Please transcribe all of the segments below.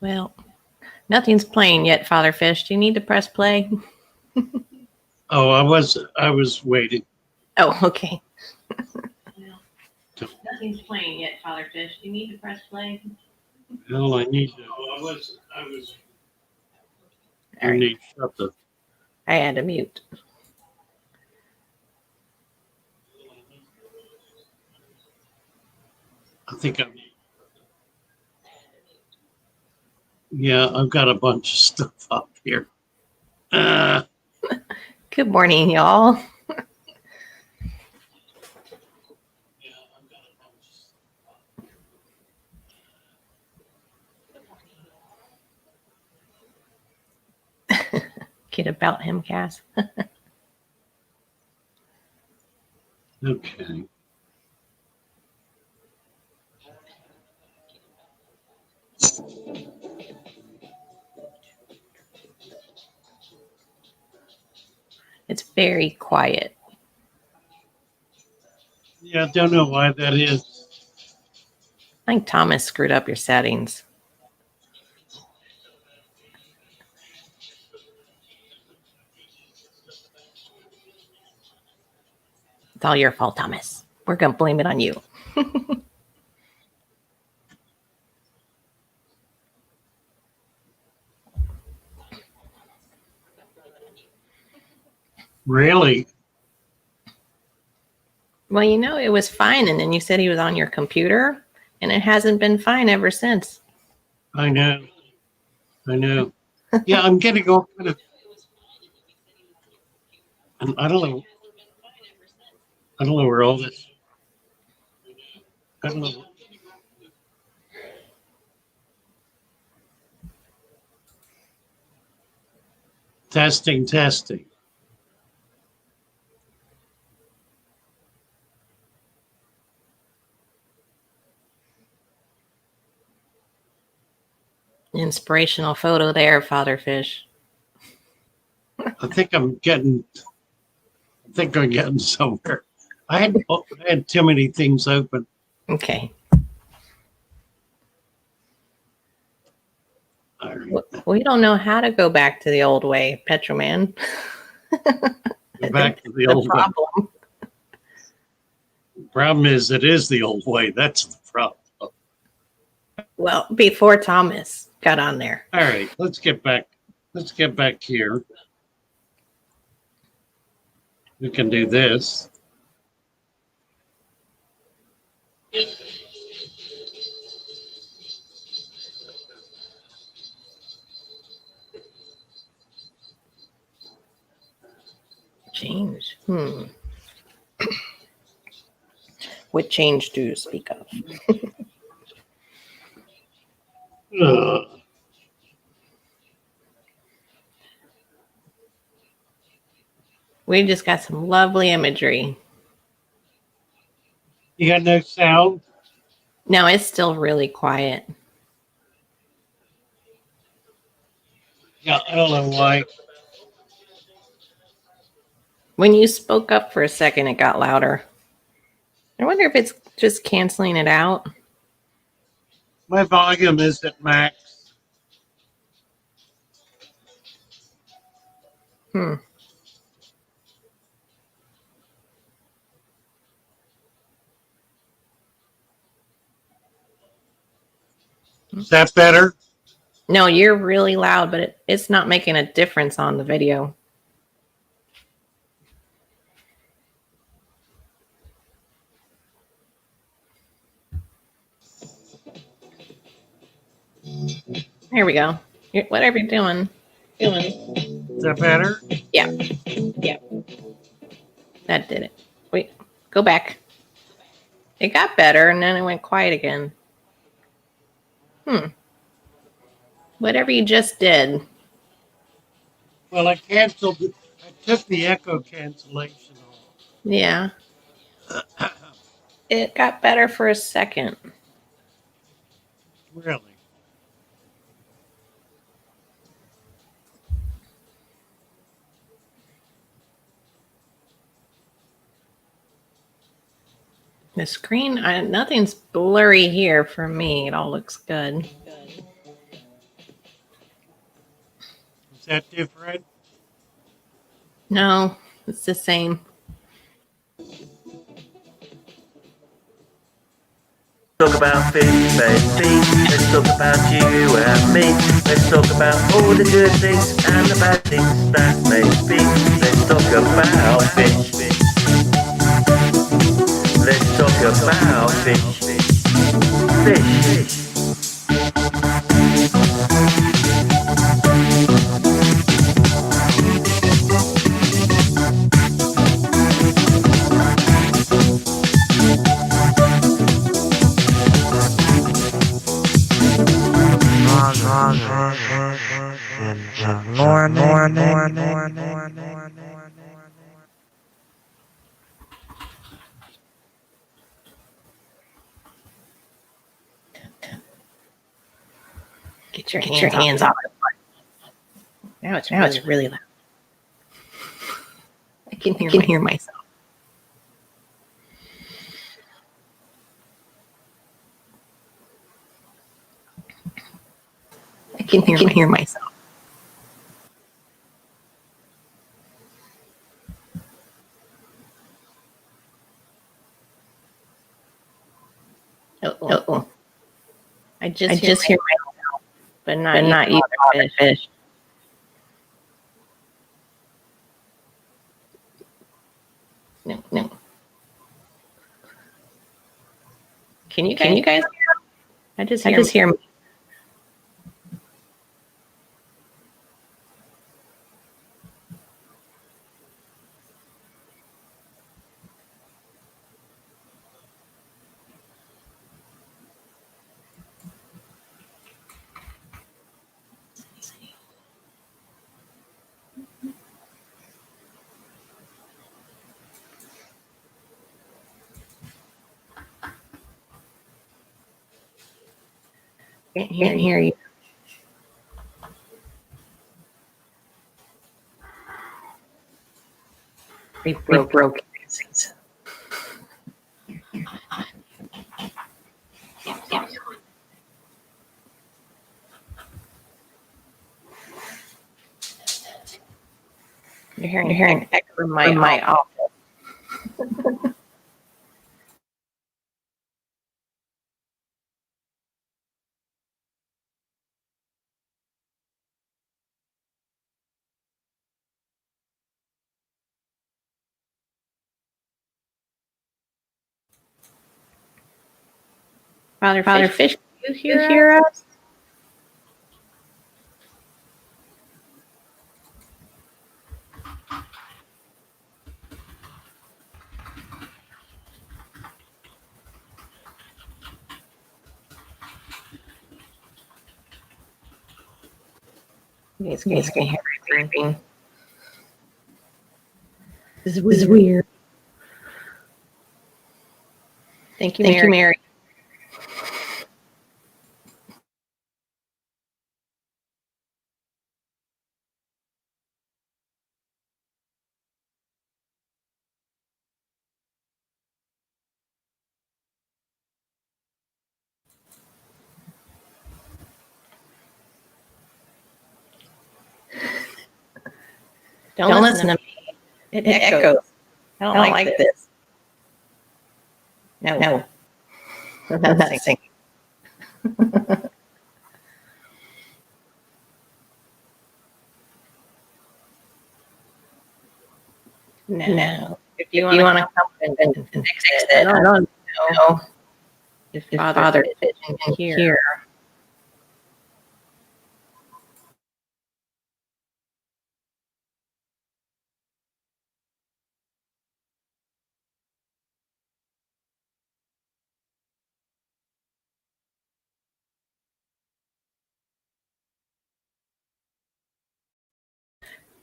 Well, nothing's playing yet, Father Fish. Do you need to press play? Oh, I was waiting. Oh, okay. Well, nothing's playing yet, Father Fish. Do you need to press play? Well, I need to. Oh, I was. All right. Need shut the. I had to mute. I think I'm. Yeah, I've got a bunch of stuff up here. Good morning, y'all. Kid about him, Cass. Okay. It's very quiet. Yeah, I don't know why that is. I think Thomas screwed up your settings. It's all your fault, Thomas. We're going to blame it on you. Really? Well, you know, it was fine. And then you said he was on your computer, and it hasn't been fine ever since. I know. Yeah, I'm getting all kind of. And I don't know where all this. I don't know. Testing. Inspirational photo there, Father Fish. I think I'm getting somewhere. I had too many things open. Okay. All right. We don't know how to go back to the old way, Petroman. Go back to the old problem. way. Problem is, it is the old way. That's the problem. Well, before Thomas got on there. All right, let's get back here. We can do this. Change. What change do you speak of? We just got some lovely imagery. You got no sound? No, it's still really quiet. Yeah, I don't know why. When you spoke up for a second, it got louder. I wonder if it's just canceling it out. My volume is at max. Is that better? No, you're really loud, but it's not making a difference on the video. Here we go. Whatever you're doing. Is that better? Yeah. That did it. Wait, go back. It got better, and then it went quiet again. Whatever you just did. Well, I took the echo cancellation off. Yeah. It got better for a second. Really? The screen, nothing's blurry here for me. It all looks good. Is that different? No, it's the same. Talk about fish, baby. Let's talk about you and me. Let's talk about all the good things and the bad things that may be. Let's talk about fish. Let's talk about fish. Fish. Get your hands off it. Now it's really loud. I can hear myself. I can hear myself. Oh. I just hear myself, but not you, fish. No. Can you guys hear? I just hear me. Can't hear you. We broke. You're hearing echo from my office. Father Fish, can you hear us? You guys can hear everything. This is weird. Thank you, Mary. Don't listen to me. It echoes. I don't like this. No. I'm not singing. No. If you want to come and fix it, I don't know if Father can hear.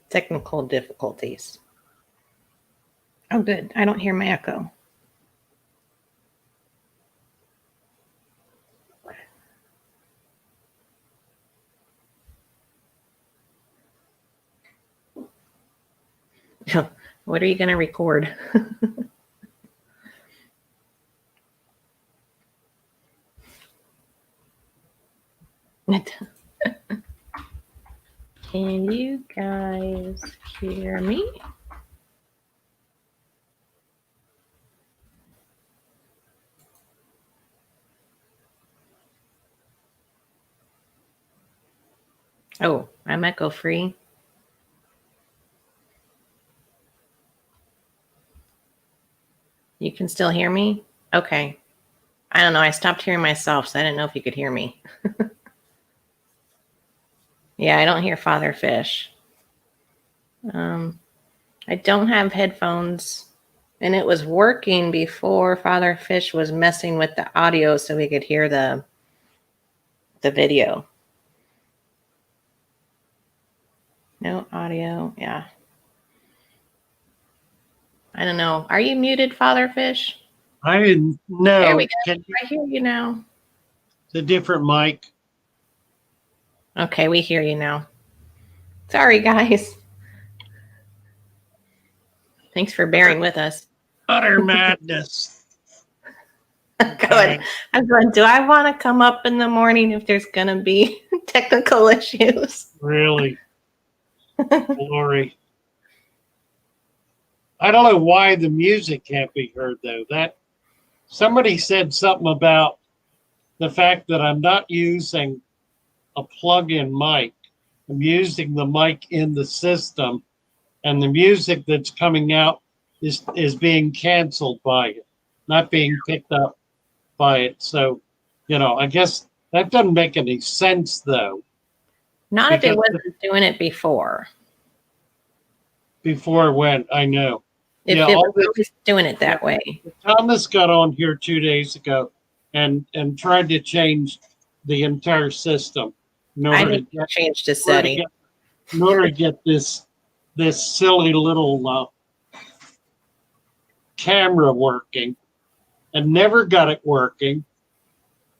Technical difficulties. Oh, good. I don't hear my echo. What are you going to record? Can Can you guys hear me? Oh, I'm echo free. You can still hear me? Okay. I don't know. I stopped hearing myself, so I didn't know if you could hear me. Yeah, I don't hear Father Fish. I don't have headphones, and it was working before Father Fish was messing with the audio so we could hear the video. No audio. Yeah. I don't know. Are you muted, Father Fish? I didn't know. There we go. I hear you now. It's a different mic. Okay, we hear you now. Sorry, guys. Thanks for bearing with us. Utter madness. Good. I'm going, do I want to come up in the morning if there's going to be technical issues? Really? Glory. I don't know why the music can't be heard, though. That somebody said something about the fact that I'm not using a plug-in mic. I'm using the mic in the system, and the music that's coming out is being canceled by it, not being picked up by it. So, I guess that doesn't make any sense, though. Not if it wasn't doing it before. Before it went, I know. If it was always doing it that way. Thomas got on here 2 days ago and tried to change the entire system. I think you changed the setting. In order to get this silly little camera working, and never got it working.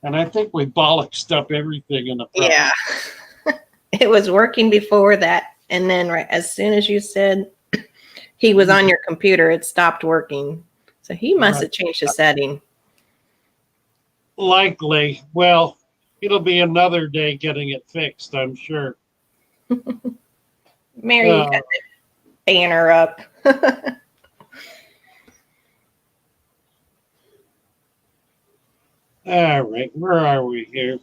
And I think we bollocksed up everything in the process. Yeah. It was working before that. And then as soon as you said he was on your computer, it stopped working. So he must have changed the setting. Likely. Well, it'll be another day getting it fixed, I'm sure. Mary, you got the banner up. All right, where are we here?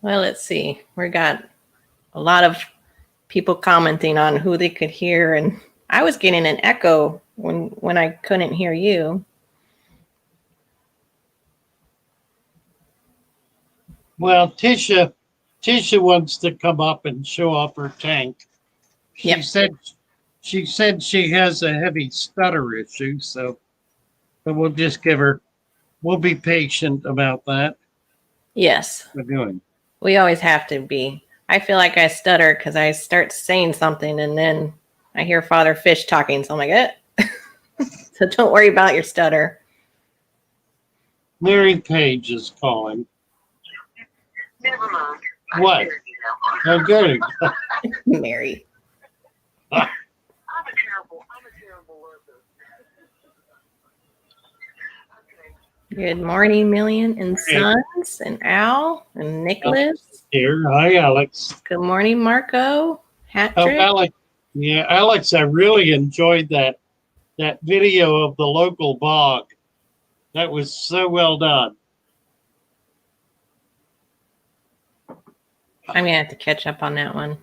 Well, let's see. We got a lot of people commenting on who they could hear, and I was getting an echo when I couldn't hear you. Well, Tisha wants to come up and show off her tank. She said she has a heavy stutter issue, so we'll just we'll be patient about that. Yes. We're doing. We always have to be. I feel like I stutter because I start saying something and then I hear Father Fish talking. So I'm like, eh. So don't worry about your stutter. Mary Page is calling. Never mind. What? Oh, good. Mary. I'm a terrible worker. Okay. Good morning, Million and Sons and Al and Nicholas. Here. Hi, Alex. Good morning, Marco. Hat Oh, trick. Alex. Yeah, Alex, I really enjoyed that video of the local bog. That was so well done. I'm going to have to catch up on that one.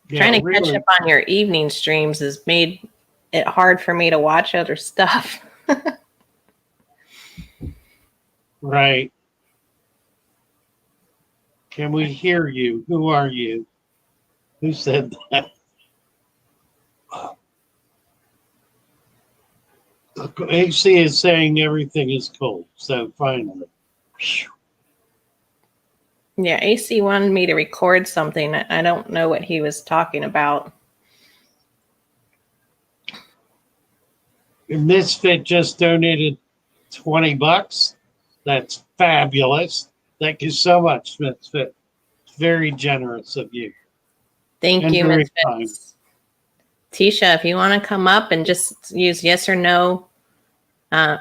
Yeah, Trying to really. catch up on your evening streams has made it hard for me to watch other stuff. Right. Can we hear you? Who are you? Who said that? AC is saying everything is cold. So finally. Yeah, AC wanted me to record something. I don't know what he was talking about. Misfit just donated $20. That's fabulous. Thank you so much, Misfit. Very generous of you. Thank And you, very Miss kind. Fitz. Tisha, if you want to come up and just use yes or no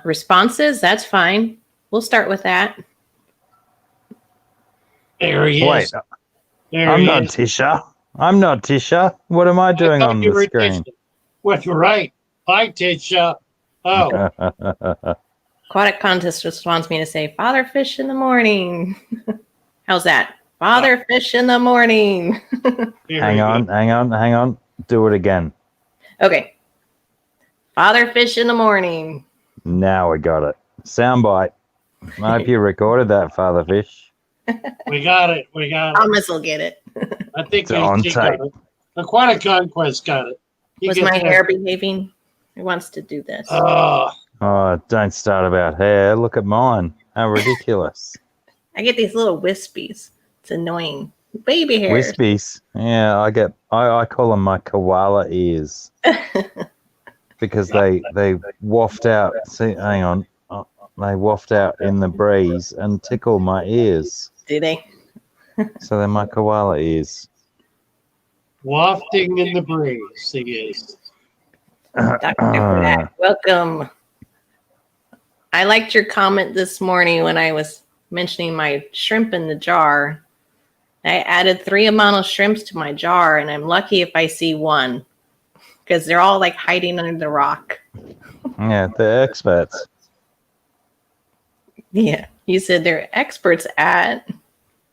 responses, that's fine. We'll start with that. There he is. There I'm he not is. Tisha. I'm not Tisha. What am I doing thought on you the were screen? Tisha. Well, you're right. Hi, Tisha. Oh, Aquatic Contest just wants me to say Father Fish in the morning. How's that? Father Fish in the morning. here hang we go. on. Do it again. Okay. Father Fish in the morning. Now we got it. Soundbite. I hope you recorded that, Father Fish. We got it. We got it. Thomas will get it. I think It's on he got tape. it. Aquatic Conquest got it. He Was gets my that. hair behaving? It wants to do this. Oh, Oh, don't start about hair. Look at mine. How ridiculous. I get these little wispies. It's annoying. Baby hairs. Wispies. Yeah, I call them my koala ears. Because they waft out. See, hang on. Oh, they waft out in the breeze and tickle my ears. Do they? So they're my koala ears. wafting in the breeze. He is. Dr. Black, welcome. I liked your comment this morning when I was mentioning my shrimp in the jar. I added 3 amount of shrimps to my jar, and I'm lucky if I see one because they're all like hiding under the rock. Yeah, they're experts. Yeah, you said they're experts at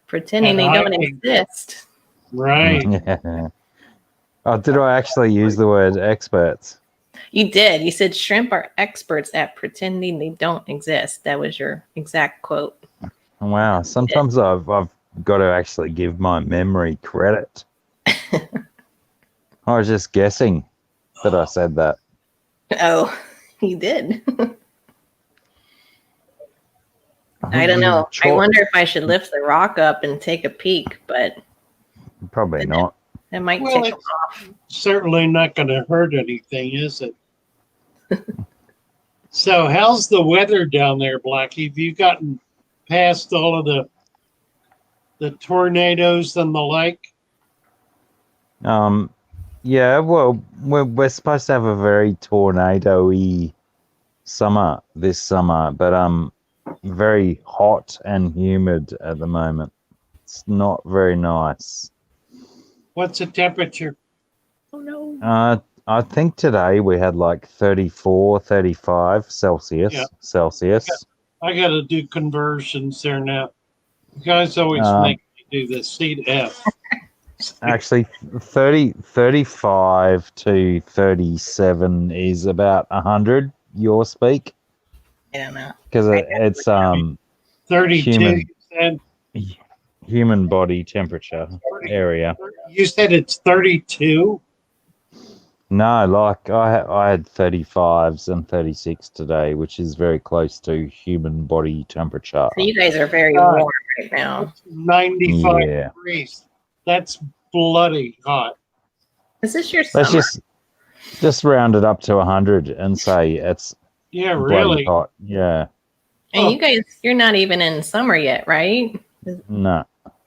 pretending they At don't hiding. exist. Right. Yeah. Oh, did I actually use the word experts? You did. You said shrimp are experts at pretending they don't exist. That was your exact quote. Wow. Sometimes I've got to actually give my memory credit. I was just guessing that I said that. Oh, you did. I don't know. I wonder if I should lift the rock up and take a peek, but Probably not. it might Well, take it's certainly not going to hurt anything, is it? So, how's the weather down there, Blackie? Have you gotten past all of the tornadoes and the like? Yeah, well, we're supposed to have a very tornado-y summer this summer, but very hot and humid at the moment. It's not very nice. What's the temperature? Oh no. I think today we had like 34, 35 Celsius. Yeah. Celsius. I got to do conversions there now. You guys always make me do the C to F. Actually, 35 to 37 is about 100 your speak. I don't know. Because it's 32, Human. you said? human body temperature area. You said it's 32? No, like I had 35s and 36 today, which is very close to human body temperature. So you guys are very warm right now. It's 95 Yeah. degrees. That's bloody hot. Is this your summer? Let's just round it up to 100 and say it's Yeah, bloody really. hot. Yeah. And you guys, you're not even in summer yet, right? No,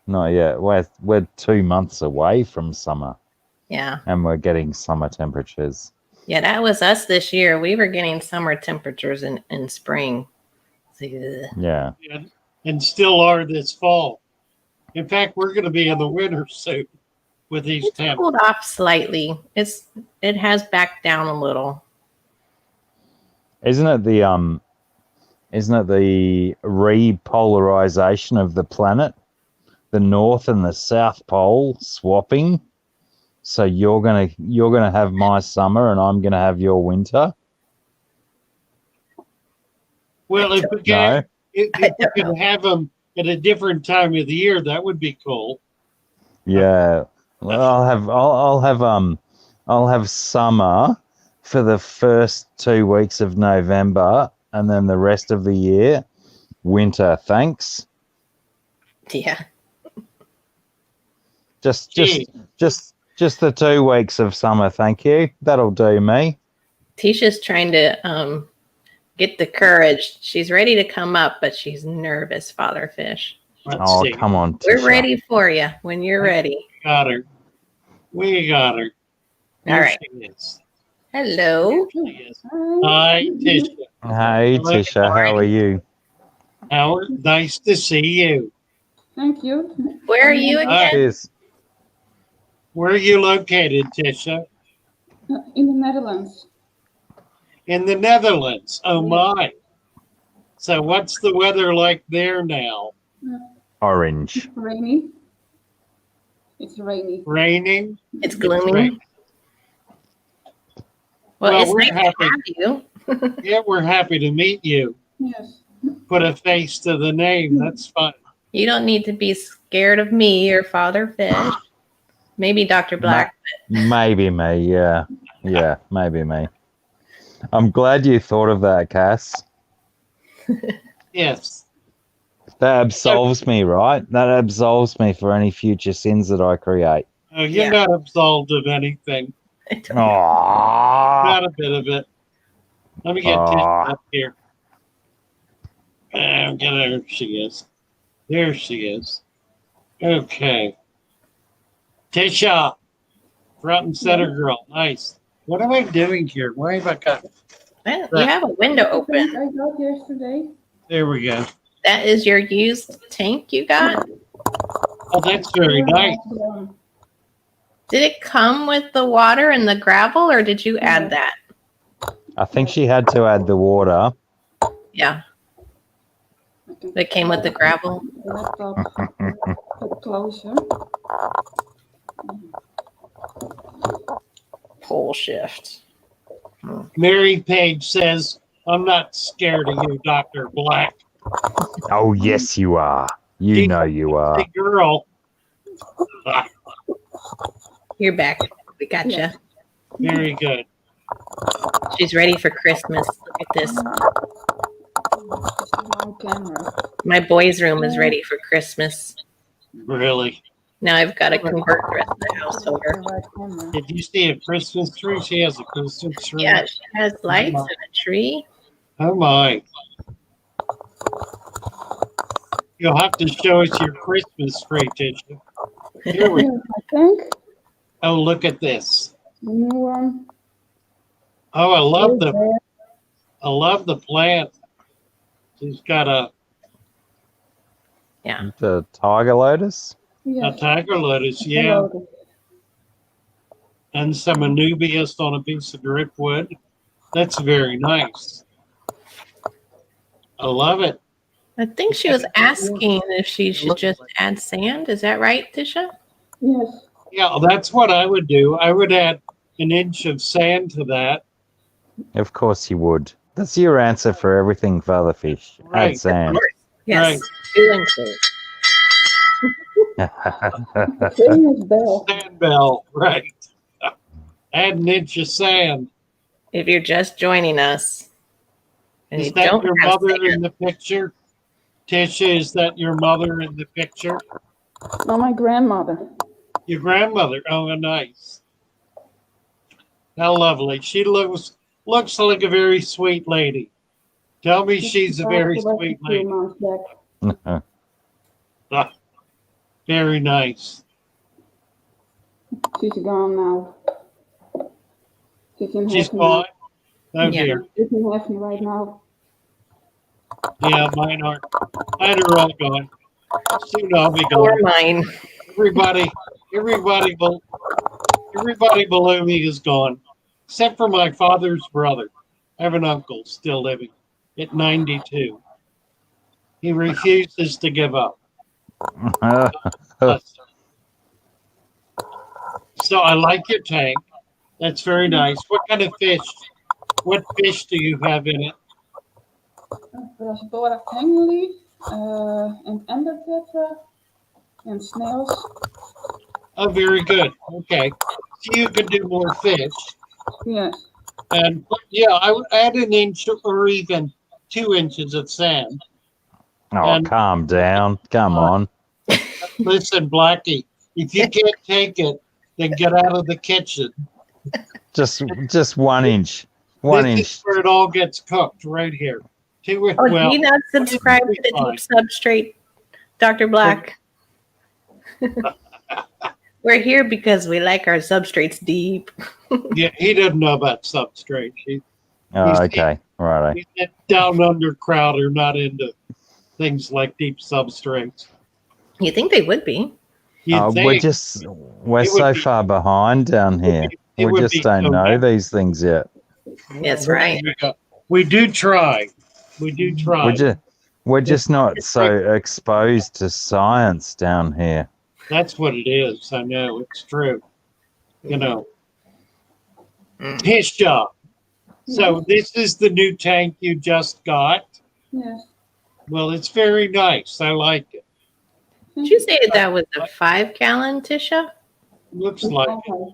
not yet. We're 2 months away from summer, Yeah. and we're getting summer temperatures. Yeah, that was us this year. We were getting summer temperatures in spring. So, ugh. Yeah. And still are this fall. In fact, we're going to be in the winter soon with these It's temps. cooled off slightly. It has backed down a little. Isn't it the repolarization of the planet? The North and the South Pole swapping. So you're gonna have my summer and I'm gonna have your winter. Well, if we No. if we could have them at a different time of the year, that would be cool. Yeah. Well, I'll have summer for the first 2 weeks of November, and then the rest of the year, winter. Thanks. Yeah. Just Gee. the 2 weeks of summer, thank you. That'll do me. Tisha's trying to get the courage. She's ready to come up, but she's nervous, Father Fish. Let's Oh, see. come on, We're Tisha. ready for you when you're ready. Got her. We got her. All right. She is. Hello. Here she is. Hi, Tisha. Hey, Tisha, how are you? Howard, nice to see you. Thank you. Where are you Hi. again? Cheers. Where are you located, Tisha? In the Netherlands. In the Netherlands. Oh Yeah. my. So what's the weather like there now? Orange. Rainy. It's rainy. Raining? It's gloomy. rain- Well, Well, it's we're nice happy. to have you. Yeah, we're happy to meet you. Yes. Put a face to the name. That's fun. You don't need to be scared of me or Father Fish. Maybe Dr. Black. Maybe me, yeah. Yeah, maybe me. I'm glad you thought of that, Cass. Yes. That absolves me, right? That absolves me for any future sins that I create. Oh, you're Yeah. not absolved of anything. Aww. Not a bit of it. Let me get Tisha up here. There she is. There she is. Okay. Tisha. Front and center girl. Nice. What am I doing here? Why have I got... Well, you have a window open. I got yesterday. There we go. That is your used tank you got? Oh, that's very nice. Did it come with the water and the gravel, or did you add that? I think she had to add the water. Yeah, it came with the gravel. Laptop. Put closer. Pole shift. Mary Page says, I'm not scared of you, Dr. Black. Oh, yes, you are. You know you are. Hey, girl. You're back. We got you. Very good. She's ready for Christmas. Look at this. Wrong camera. My boys' room is ready for Christmas. Really. Now I've got to convert the rest of the house over. The right camera. Did you see a Christmas tree? She has a Christmas tree. Yeah, she has lights and a tree. Oh my. You'll have to show us your Christmas tree, Tisha. Here we Yes, I think. Oh, look at this. The new one. Oh, Is I love the plant. She's got a The tiger lotus? Yes. tiger lotus, yeah, and some Anubias on a piece of driftwood. That's very nice. I love it. I think she was asking if she should just add sand. Is that right, Tisha? Yes. Yeah, that's what I would do. I would add an inch of sand to that. Of course you would. That's your answer for everything, Father Fish. Right. Add sand. Yes. Doing so. Famous bell. Sand bell, right. Add an inch of sand. If you're just joining us and Is you that don't your have mother sand, in the picture? Tisha, is that your mother in the picture? No, my grandmother. Your grandmother. Oh, nice. How lovely. She looks like a very sweet lady. Tell me she's a very sweet A few lady. months back. Ah, very nice. She's gone now. She's in She's heaven gone. Oh Yeah. dear. now. She's in heaven right now. Yeah, mine are all gone. Soon I'll be or gone. mine. Everybody below me is gone, except for my father's brother. I have an uncle still living at 92. He refuses to give up. So I like your tank. That's very nice. What kind of fish? What fish do you have in it? Brasbora tangeli, and enderpetra, and snails. Oh, very good. Okay. So you can do more fish. Yes. And yeah, I would add an inch or even 2 inches of sand. Oh, And- calm down. Come on. Listen, Blackie, if you can't take it, then get out of the kitchen. Just 1 inch. One This inch. is where it all gets cooked, right here. Oh, do you not subscribe to the Deep Substrate, Dr. Black? We're here because we like our substrates deep. Yeah, he doesn't know about substrate. Oh, okay. Righto. He's that down under crowd are not into things like deep substrates. You think they would be? You think we're It would so be- far behind down here. it We would just be don't so know nice. these things yet. That's Well, right. there you go. We do try. We do try. We're just not It's so exposed to science down here. That's what it is. I know it's true. You know, Mm. his job. So this is the new tank you just got. Yes. Well, it's very nice. I like it. Did you say that was a 5-gallon, Tisha? Looks like it.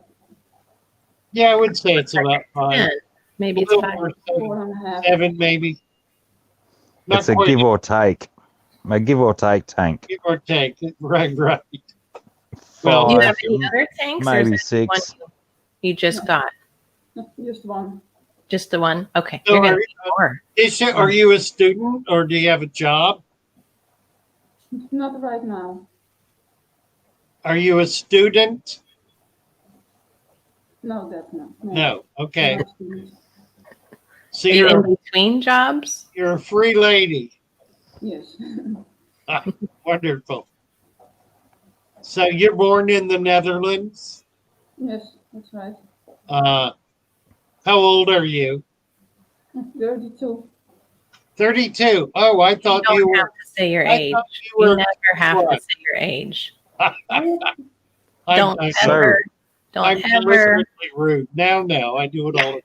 Yeah, I would say it's about 5. 10. Maybe it's A little 5. more, 4.5. 7 maybe. Not It's a quite give or take. A give or take tank. give or take. Right, right. Do Well, you Five, have any other tanks? or is maybe that the one 6. you just No. got? Just one. Just the one? Okay. So You're going to are- need more. Are you a student or do you have a job? Not right now. Are you a student? No, that's not. No. Okay. No students. So Are you you're in between jobs? a free lady. Yes. Wonderful. So you're born in the Netherlands. Yes, that's right. How old are you? 32. 32. Oh, I thought You you don't were. have to say your I age. thought you You were. never have to what? say your age. I'm Don't So- ever. I'm Don't ever. deliberately rude. Now, I do it all.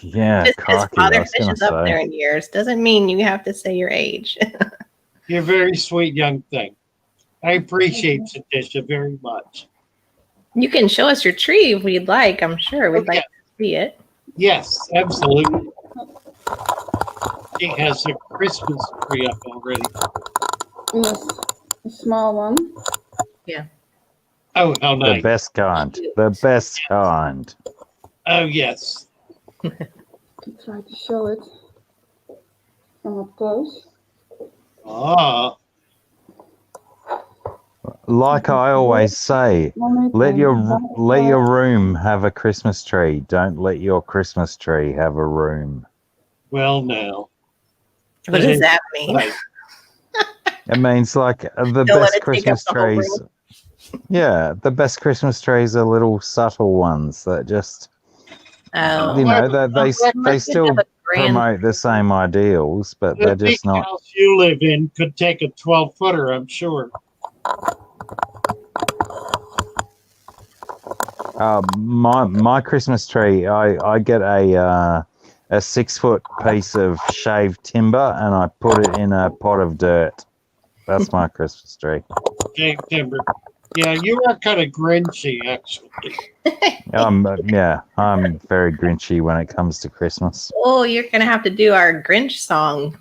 Yeah, Just because cocky. I Father was Fish going is to up there say. in years doesn't mean you have to say your age. You're a very sweet young thing. I appreciate you, Tisha, very much. You can show us your tree if we'd like. I'm sure we'd like to see it. Yes, absolutely. She has a Christmas tree up already. Yes. A small one. Oh, how The nice. best kind. The best kind. Oh, yes. I'll try to show it from up close. Ah, Like I always say, let your room have a Christmas tree. Don't let your Christmas tree have a room. well, now. What does that mean? Right. It means like the Don't let best it take up Christmas the whole trees. Yeah, the best Christmas trees are little subtle ones that just, Oh, you know, they Unless you still have a grand- promote the same ideals, but The they're big just not. house you live in could take a 12-footer, I'm sure. My Christmas tree, I get a 6-foot piece of shaved timber and I put it in a pot of dirt. That's my Christmas tree. Dave Timber. Yeah, you are kind of grinchy, actually. Yeah, I'm very grinchy when it comes to Christmas. Oh, you're gonna have to do our Grinch song.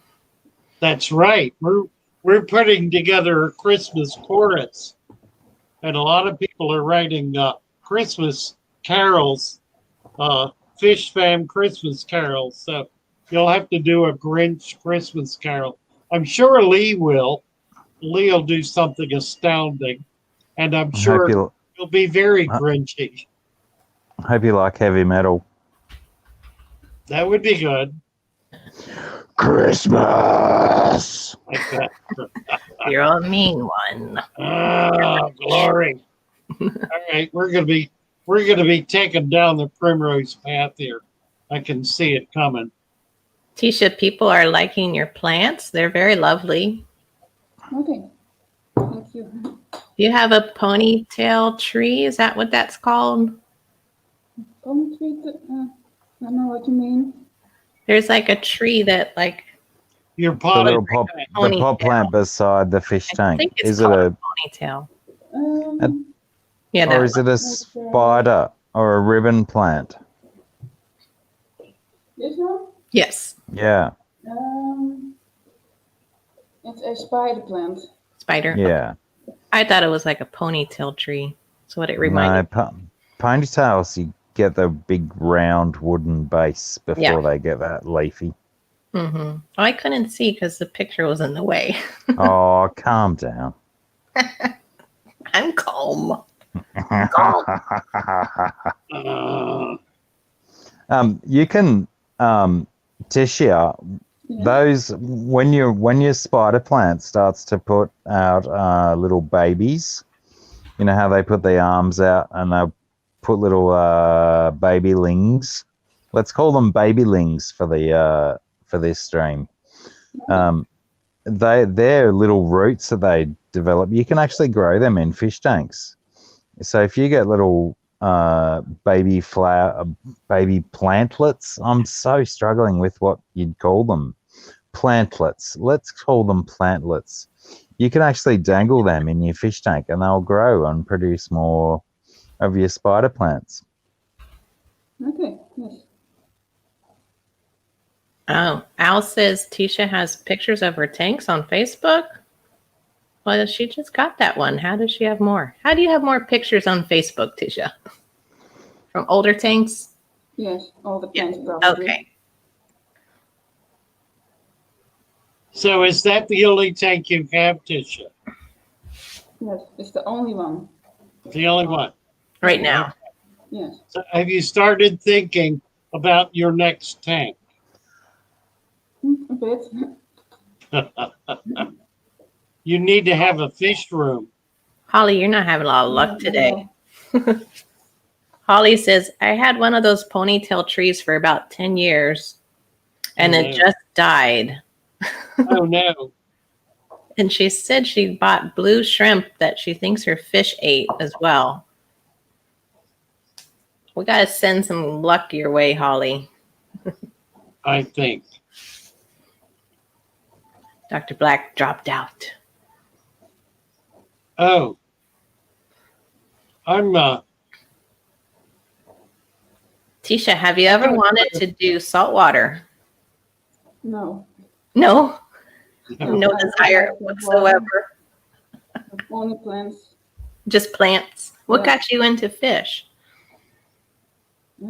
That's right. We're putting together a Christmas chorus, and a lot of people are writing Christmas carols, Fish Fam Christmas carols. So you'll have to do a Grinch Christmas carol. I'm sure Lee will. Lee will do something astounding, and I'm I sure hope he'll be very Grinchy. you like heavy metal. That would be good. Christmas. Like that. You're a mean one. Ah, glory. All right, we're gonna be taking down the primrose path here. I can see it coming. Tisha, people are liking your plants. They're very lovely. Okay. Thank you. Do you have a ponytail tree? Is that what that's called? Don't treat it. I don't know what you mean. There's like a tree that like Your The pot. little pot, the pot plant beside the fish I tank. think it's Is it called a, a ponytail. Yeah, Yeah, or that is it a spider or a ribbon plant? this one? yes, Yeah, It's a spider plant. spider. yeah. I thought it was like a ponytail tree. That's what it No, reminded. ponytails, you get the big round wooden base before Yeah. they get that leafy. Mm-hmm. I couldn't see because the picture was in the way. Oh, calm down. I'm calm. You can, Tishia, Yeah. those when your spider plant starts to put out little babies, You know how they put their arms out and they put little babylings. Let's call them babylings for this stream. They're little roots that they develop. You can actually grow them in fish tanks. So if you get little baby plantlets, I'm so struggling with what you'd call them. Plantlets. Let's call them plantlets. You can actually dangle them in your fish tank and they'll grow and produce more of your spider plants. Okay, yes. Oh, Al says Tisha has pictures of her tanks on Facebook. Well, she just got that one. How does she have more? How do you have more pictures on Facebook, Tisha? From older tanks? Yes, all the Yeah. plants probably. Okay. So is that the only tank you have, Tisha? Yes, it's the only one. The only one? Right now. Yes. So have you started thinking about your next tank? A bit. You need to have a fish room. Holly, you're not having a lot of luck today. Holly says, I had one of those ponytail trees for about 10 years and Oh, it no. just died. Oh, no. And she said she bought blue shrimp that she thinks her fish ate as well. We got to send some luck your way, Holly. I think. Dr. Black dropped out. Oh. I'm Tisha, have you ever wanted to do saltwater? No. No? No, No I desire like the whatsoever. Only plants. Just plants. What Yeah. got you into fish? I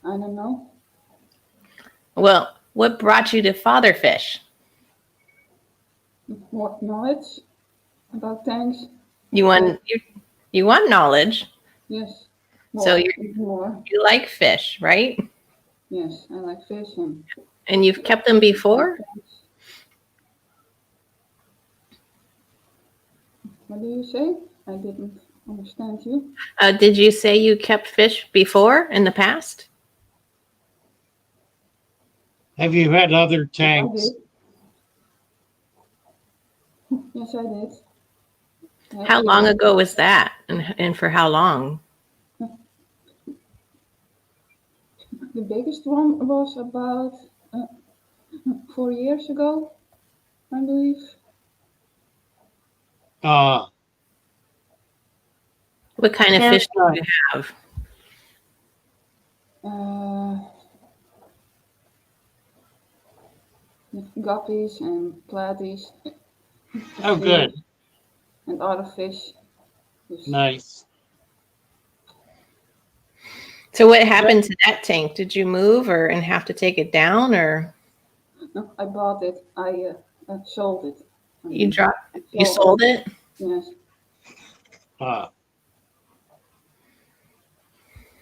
don't know. Well, what brought you to father fish? More knowledge about tanks. You want knowledge. Yes. So more. You like fish, right? Yes, I like fish And you've kept them before? What do you say? I didn't understand you. Did you say you kept fish before in the past? have you had other tanks? Yes, I did. How long ago was that? And for how long? The biggest one was about 4 years ago, I believe. What kind of Yeah, fish do you have? Guppies and platies. Oh, good. And other fish. Nice. So what happened to that tank? Did you move and have to take it down, or No, I bought it. I sold it. you sold it? Yes.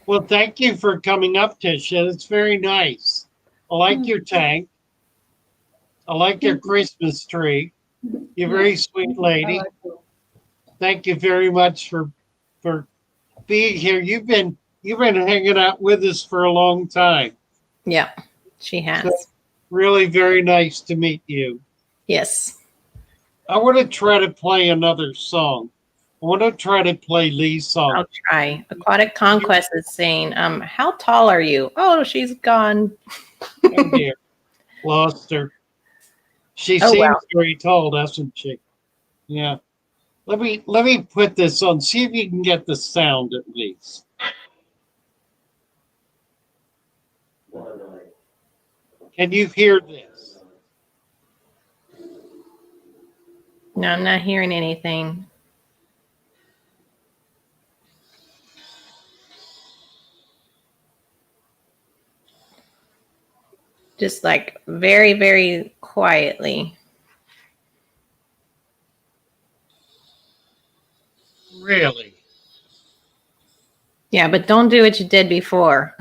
Well, thank you for coming up, Tisha. It's very nice. I like your tank. I like your Christmas tree. You're a very sweet lady. I like it. Thank you very much for being here. You've been hanging out with us for a long time. Yeah, she has. So, really very nice to meet you. Yes. I want to try to play another song. I want to try to play Lee's song. I'll try. Aquatic Conquest is saying, how tall are you? Oh, she's gone. Oh dear. Lost her. She seems very tall, doesn't she? Yeah. Let me put this on. See if you can get the sound at least. Can you hear this? No, I'm not hearing anything. Just like very, very quietly. Really? Yeah, but don't do what you did before.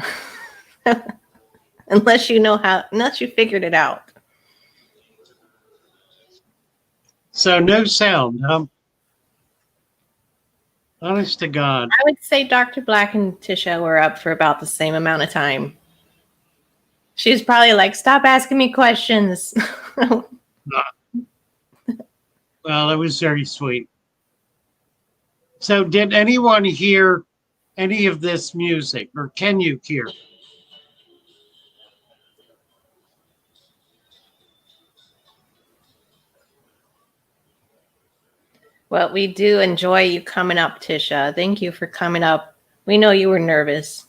unless you figured it out. So no sound, huh? Honest to God. I would say Dr. Black and Tisha were up for about the same amount of time. She's probably like, stop asking me questions. Well, it was very sweet. So did anyone hear any of this music, or can you hear? Well, we do enjoy you coming up, Tisha. Thank you for coming up. We know you were nervous.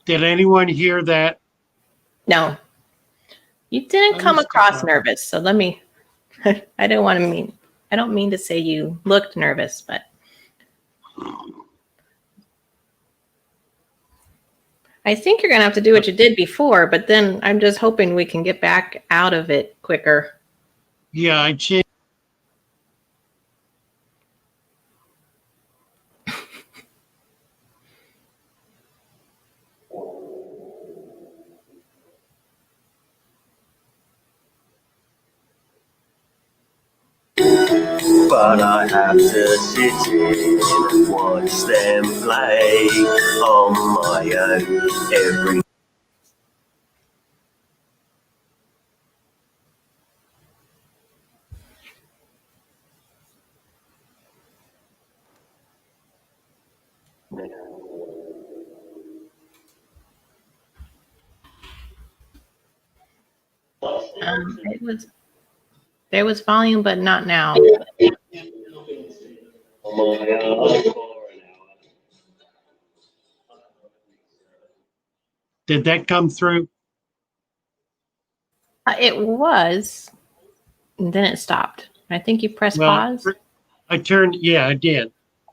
Did anyone hear that? No, you didn't come across nervous. So let me, I don't mean to say you looked nervous, but I think you're going to have to do what you did before, but then I'm just hoping we can get back out of it quicker. Yeah, I changed. But I have to sit in and watch them play on my own every There was volume, but not now. Did that come through? It was, and then it stopped. I think you pressed pause. I turned, yeah, I did.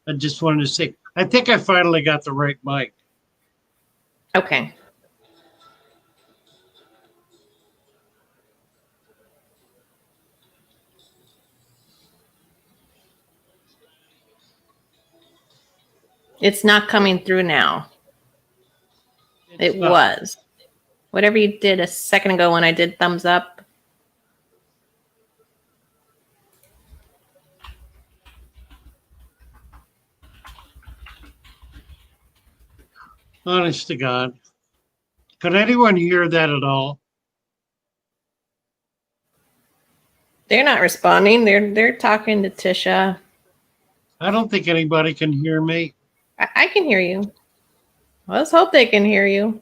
I just wanted to say, I think I finally got the right mic. Okay. It's not coming through now. It was. Whatever you did a second ago when I did thumbs up. Honest to God. Could anyone hear that at all? They're not responding. They're talking to Tisha. I don't think anybody can hear me. I can hear you. Let's hope they can hear you.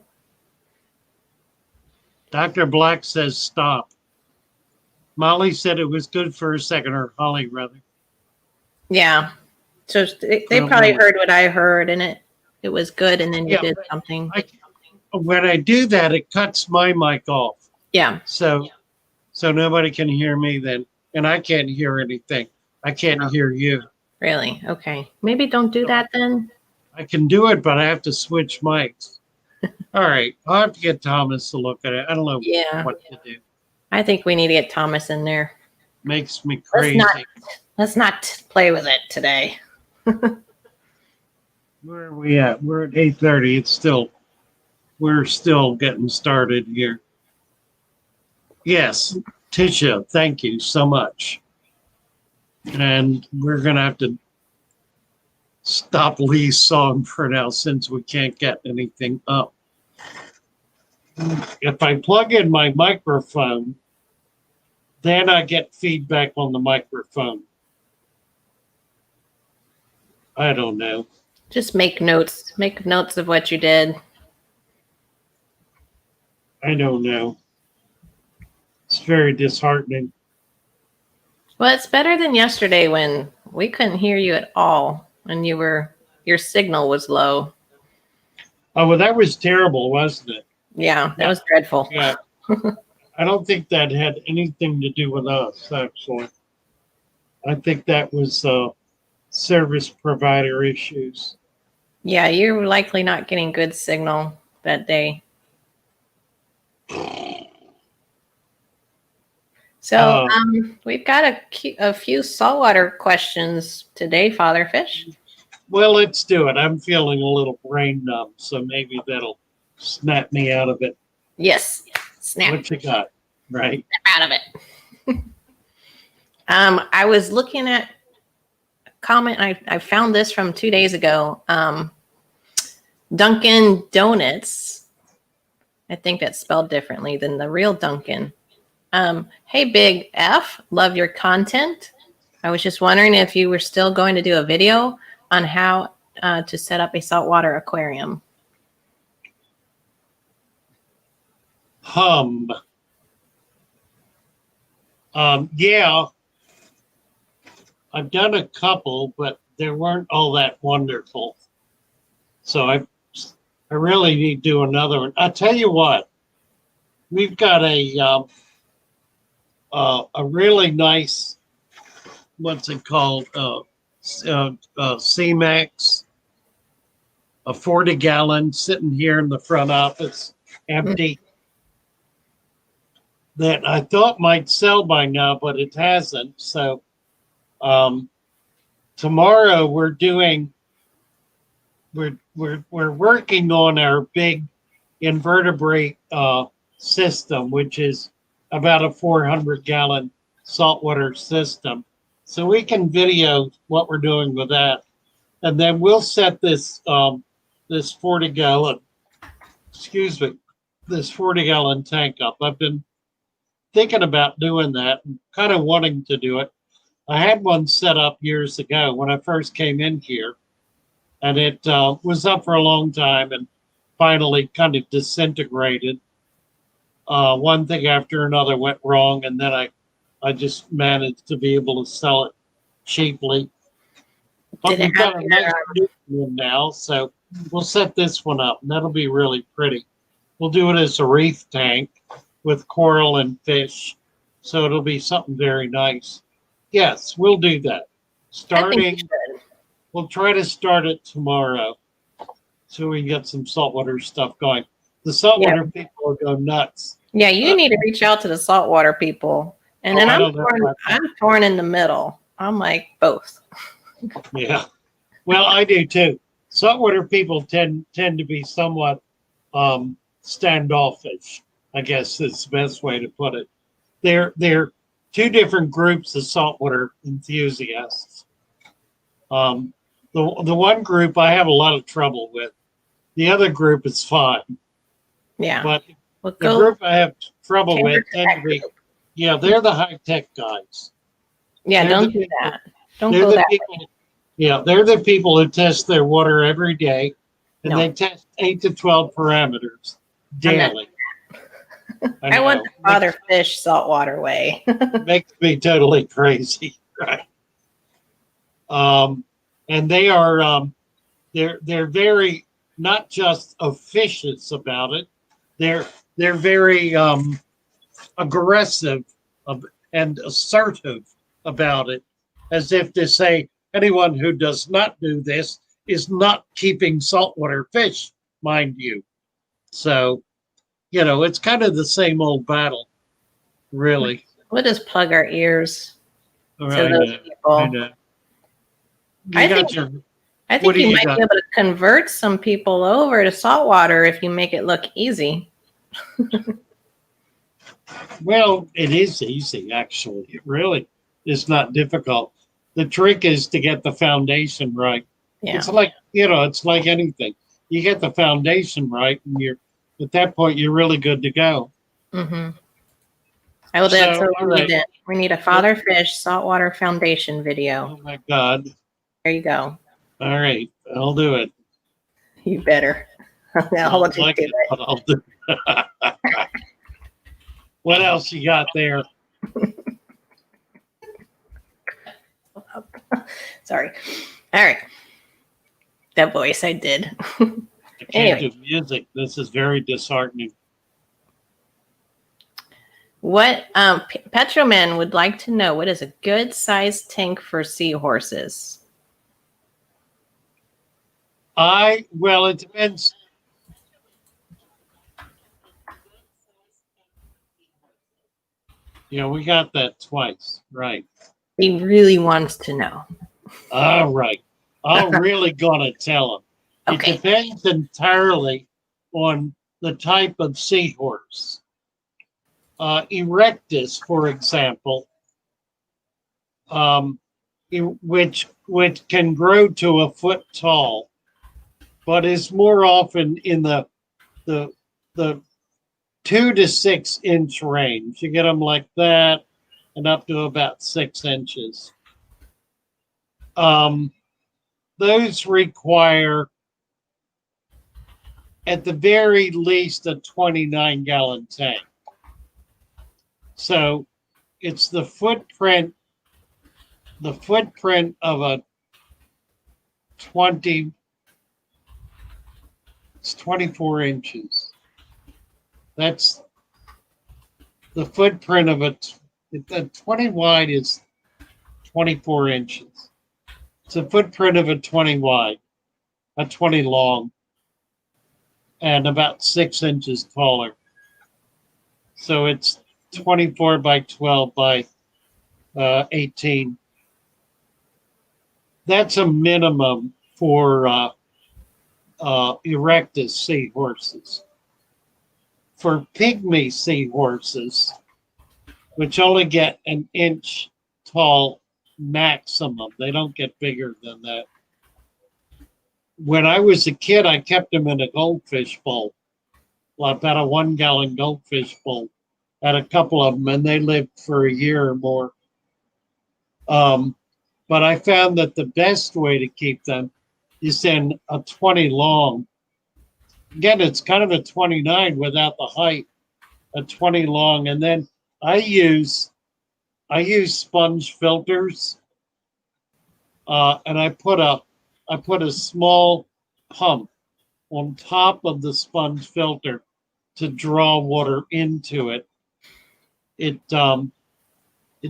Dr. Black says stop. Molly said it was good for a second, or Holly rather. Yeah. So they probably heard what I heard, and it was good, and then you did something. When I do that, it cuts my mic off. Yeah. So nobody can hear me then, and I can't hear anything. I can't hear you. Really? Okay. Maybe don't do that then. I can do it, but I have to switch mics. All right. I'll have to get Thomas to look at it. I don't know what to do. I think we need to get Thomas in there. Makes me crazy. Let's not play with it today. Where are we at? We're at 8:30. We're still getting started here. Yes, Tisha, thank you so much. And we're going to have to stop Lee's song for now since we can't get anything up. If I plug in my microphone, then I get feedback on the microphone. I don't know. Just make notes. Make notes of what you did. I don't know. It's very disheartening. Well, it's better than yesterday when we couldn't hear you at all and your signal was low. Oh, well, that was terrible, wasn't it? Yeah, that was dreadful. Yeah. I don't think that had anything to do with us, actually. I think that was service provider issues. Yeah, you're likely not getting good signal that day. So we've got a few saltwater questions today, Father Fish. Well, let's do it. I'm feeling a little brain numb, so maybe that'll snap me out of it. Yes, snap. What you got? Right. Out of it. I was looking at comment. I found this from 2 days ago. Dunkin' Donuts. I think that's spelled differently than the real Dunkin'. Hey, Big F, love your content. I was just wondering if you were still going to do a video on how to set up a saltwater aquarium. Yeah, I've done a couple, but they weren't all that wonderful. So I really need to do another one. I'll tell you what, we've got a really nice, what's it called? C-Max, a 40-gallon sitting here in the front office, empty. That I thought might sell by now, but it hasn't. So tomorrow we're working on our big invertebrate system, which is about a 400-gallon saltwater system. So we can video what we're doing with that, and then we'll set this 40-gallon, this 40-gallon tank up. I've been thinking about doing that and kind of wanting to do it. I had one set up years ago when I first came in here, and it was up for a long time and finally kind of disintegrated. One thing after another went wrong, and then I just managed to be able to sell it cheaply. But we've got a nice new one now, so we'll set this one up, and that'll be really pretty. We'll do it as a reef tank with coral and fish, so it'll be something very nice. Yes, we'll do that. We'll try to start it tomorrow so we can get some saltwater stuff going. The saltwater people will go nuts. Yeah, you need to reach out to the saltwater people. And then I'm torn in the middle. I'm like both. Yeah. Well, I do too. Saltwater people tend to be somewhat standoffish, I guess is the best way to put it. They're two different groups of saltwater enthusiasts. The one group I have a lot of trouble with. The other group is fine. Yeah. But the group I have trouble with tend to be, they're the high-tech guys. Yeah, don't do that. Don't go that way. Yeah, they're the people who test their water every day, and they test 8 to 12 parameters daily. I want the father fish saltwater way. Makes me totally crazy, right? And they are they're very not just officious about it. They're very aggressive and assertive about it, as if to say anyone who does not do this is not keeping saltwater fish, mind you. So, it's kind of the same old battle, really. We'll just plug our ears to those people. I know. I think you might be able to convert some people over to saltwater if you make it look easy. Well, it is easy, actually. It really is not difficult. The trick is to get the foundation right. Yeah. It's like, it's like anything. You get the foundation right, and at that point, you're really good to go. Mm-hmm. I will do it. So we need a father fish saltwater foundation video. Oh, my God. There you go. All right. I'll do it. You better. I'll let you do it. But I'll do it. What else you got there? Sorry. All right. That voice I did. I can't do music. This is very disheartening. What Petroman would like to know, what is a good sized tank for seahorses? Well, it depends. We got that twice, right? He really wants to know. All right. I'm really gonna tell him. Okay. It depends entirely on the type of seahorse. Erectus, for example, which which can grow to a foot tall, but is more often in the 2 to 6 inch range. You get them like that and up to about 6 inches. Those require, at the very least, a 29-gallon tank. So it's the footprint of a 24 inches. That's the footprint of a 20 wide is 24 inches. It's a footprint of a 20 wide, a 20 long, and about 6 inches taller. So it's 24 by 12 by 18. That's a minimum for erectus seahorses. For pygmy seahorses, which only get an inch tall maximum, they don't get bigger than that. When I was a kid, I kept them in a goldfish bowl, about a 1-gallon goldfish bowl. Had a couple of them, and they lived for a year or more. But I found that the best way to keep them is in a 20 long. Again, it's kind of a 29 without the height, a 20 long, and then I use sponge filters, and I put a small pump on top of the sponge filter to draw water into it. It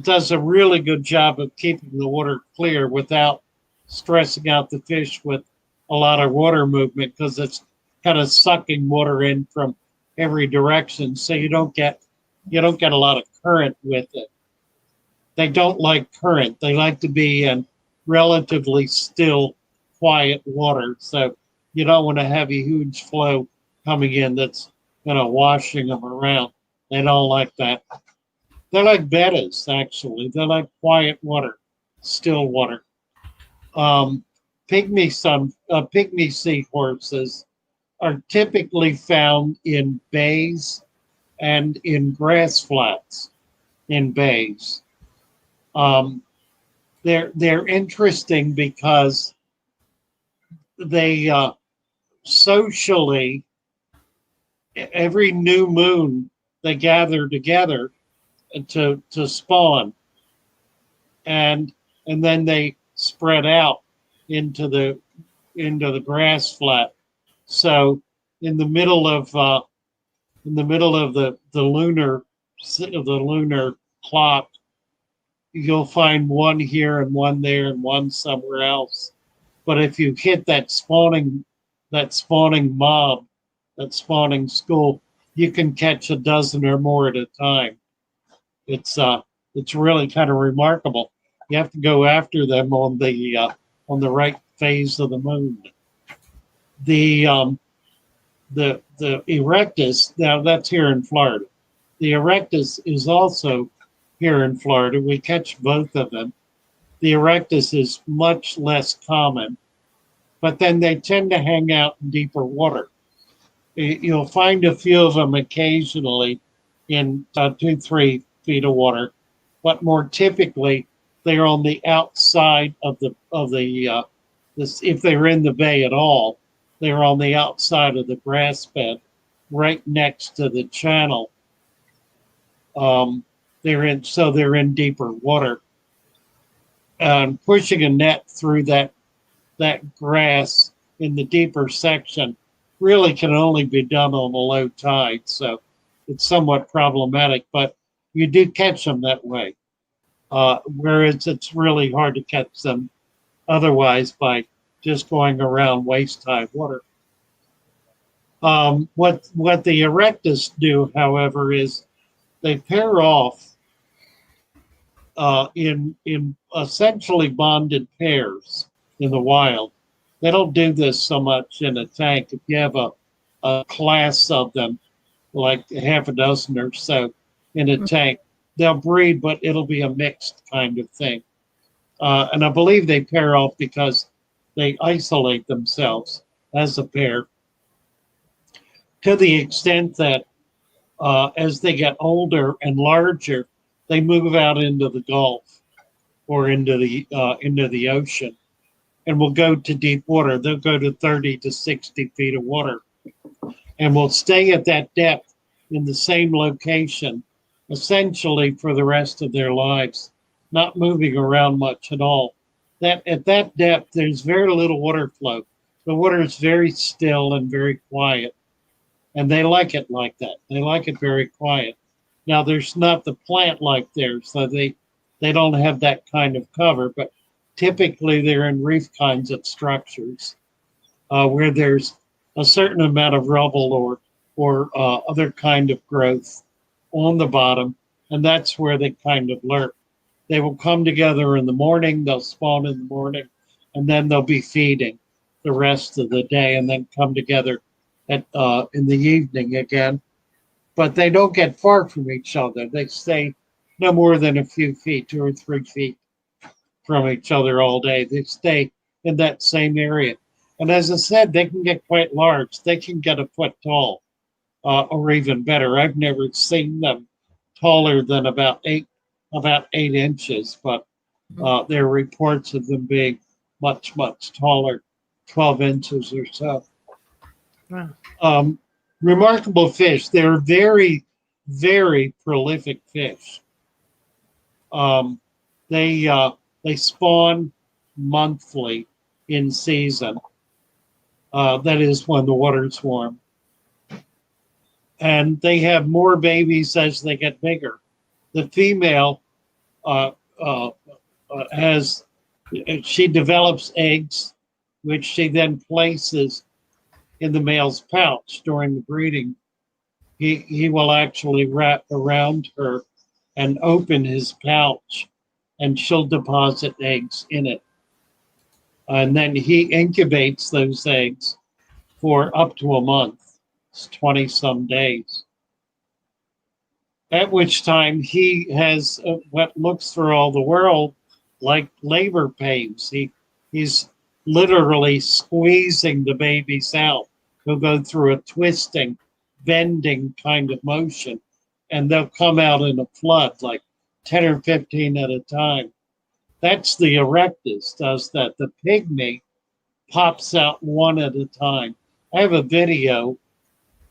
does a really good job of keeping the water clear without stressing out the fish with a lot of water movement, because it's kind of sucking water in from every direction, so you don't get a lot of current with it. They don't like current. They like to be in relatively still, quiet water. So you don't want to have a huge flow coming in that's washing them around. They don't like that. They're like bettas, actually. They're like quiet water, still water. Pygmy seahorses are typically found in bays and in grass flats in bays. They're interesting because they socially, every new moon, they gather together to spawn, and then they spread out into the grass flat. So in the middle of the lunar clock, you'll find one here and one there and one somewhere else. But if you hit that spawning mob, that spawning school, you can catch a dozen or more at a time. It's really kind of remarkable. You have to go after them on the right phase of the moon. The erectus, now that's here in Florida. The erectus is also here in Florida. We catch both of them. The erectus is much less common, but then they tend to hang out in deeper water. You'll find a few of them occasionally in 2-3 feet of water, but more typically they're on the outside of the if they're in the bay at all, they're on the outside of the grass bed, right next to the channel. They're in deeper water. And pushing a net through that grass in the deeper section really can only be done on a low tide, so it's somewhat problematic, but you do catch them that way. Whereas it's really hard to catch them otherwise by just going around waist-high water. What the erectus do, however, is they pair off in essentially bonded pairs in the wild. They don't do this so much in a tank. If you have a class of them, like half a dozen or so in a tank, they'll breed, but it'll be a mixed kind of thing. And I believe they pair off because they isolate themselves as a pair to the extent that as they get older and larger, they move out into the Gulf or into the ocean, and will go to deep water. They'll go to 30 to 60 feet of water, and will stay at that depth in the same location, essentially for the rest of their lives, not moving around much at all. That at that depth, there's very little water flow. The water is very still and very quiet, and they like it like that. They like it very quiet. Now, there's not the plant life there, so they don't have that kind of cover, but typically they're in reef kinds of structures where there's a certain amount of rubble or other kind of growth on the bottom, and that's where they kind of lurk. They will come together in the morning, they'll spawn in the morning, and then they'll be feeding the rest of the day, and then come together at in the evening again. But they don't get far from each other. They stay no more than a few feet, 2 or 3 feet from each other all day. They stay in that same area. And as I said, they can get quite large. They can get a foot tall, or even better. I've never seen them taller than about 8 inches, but there are reports of them being much, much taller, 12 inches or so. Wow. Remarkable fish. They're very, very prolific fish. They spawn monthly in season. That is when the water's warm. And they have more babies as they get bigger. The female she develops eggs, which she then places in the male's pouch during the breeding. He will actually wrap around her and open his pouch, and she'll deposit eggs in it. And then he incubates those eggs for up to a month. It's 20 some days. At which time he has what looks for all the world like labor pains. He's literally squeezing the babies out. He'll go through a twisting, bending kind of motion, and they'll come out in a flood, like 10 or 15 at a time. That's the erectus does that. The pygmy pops out one at a time. I have a video,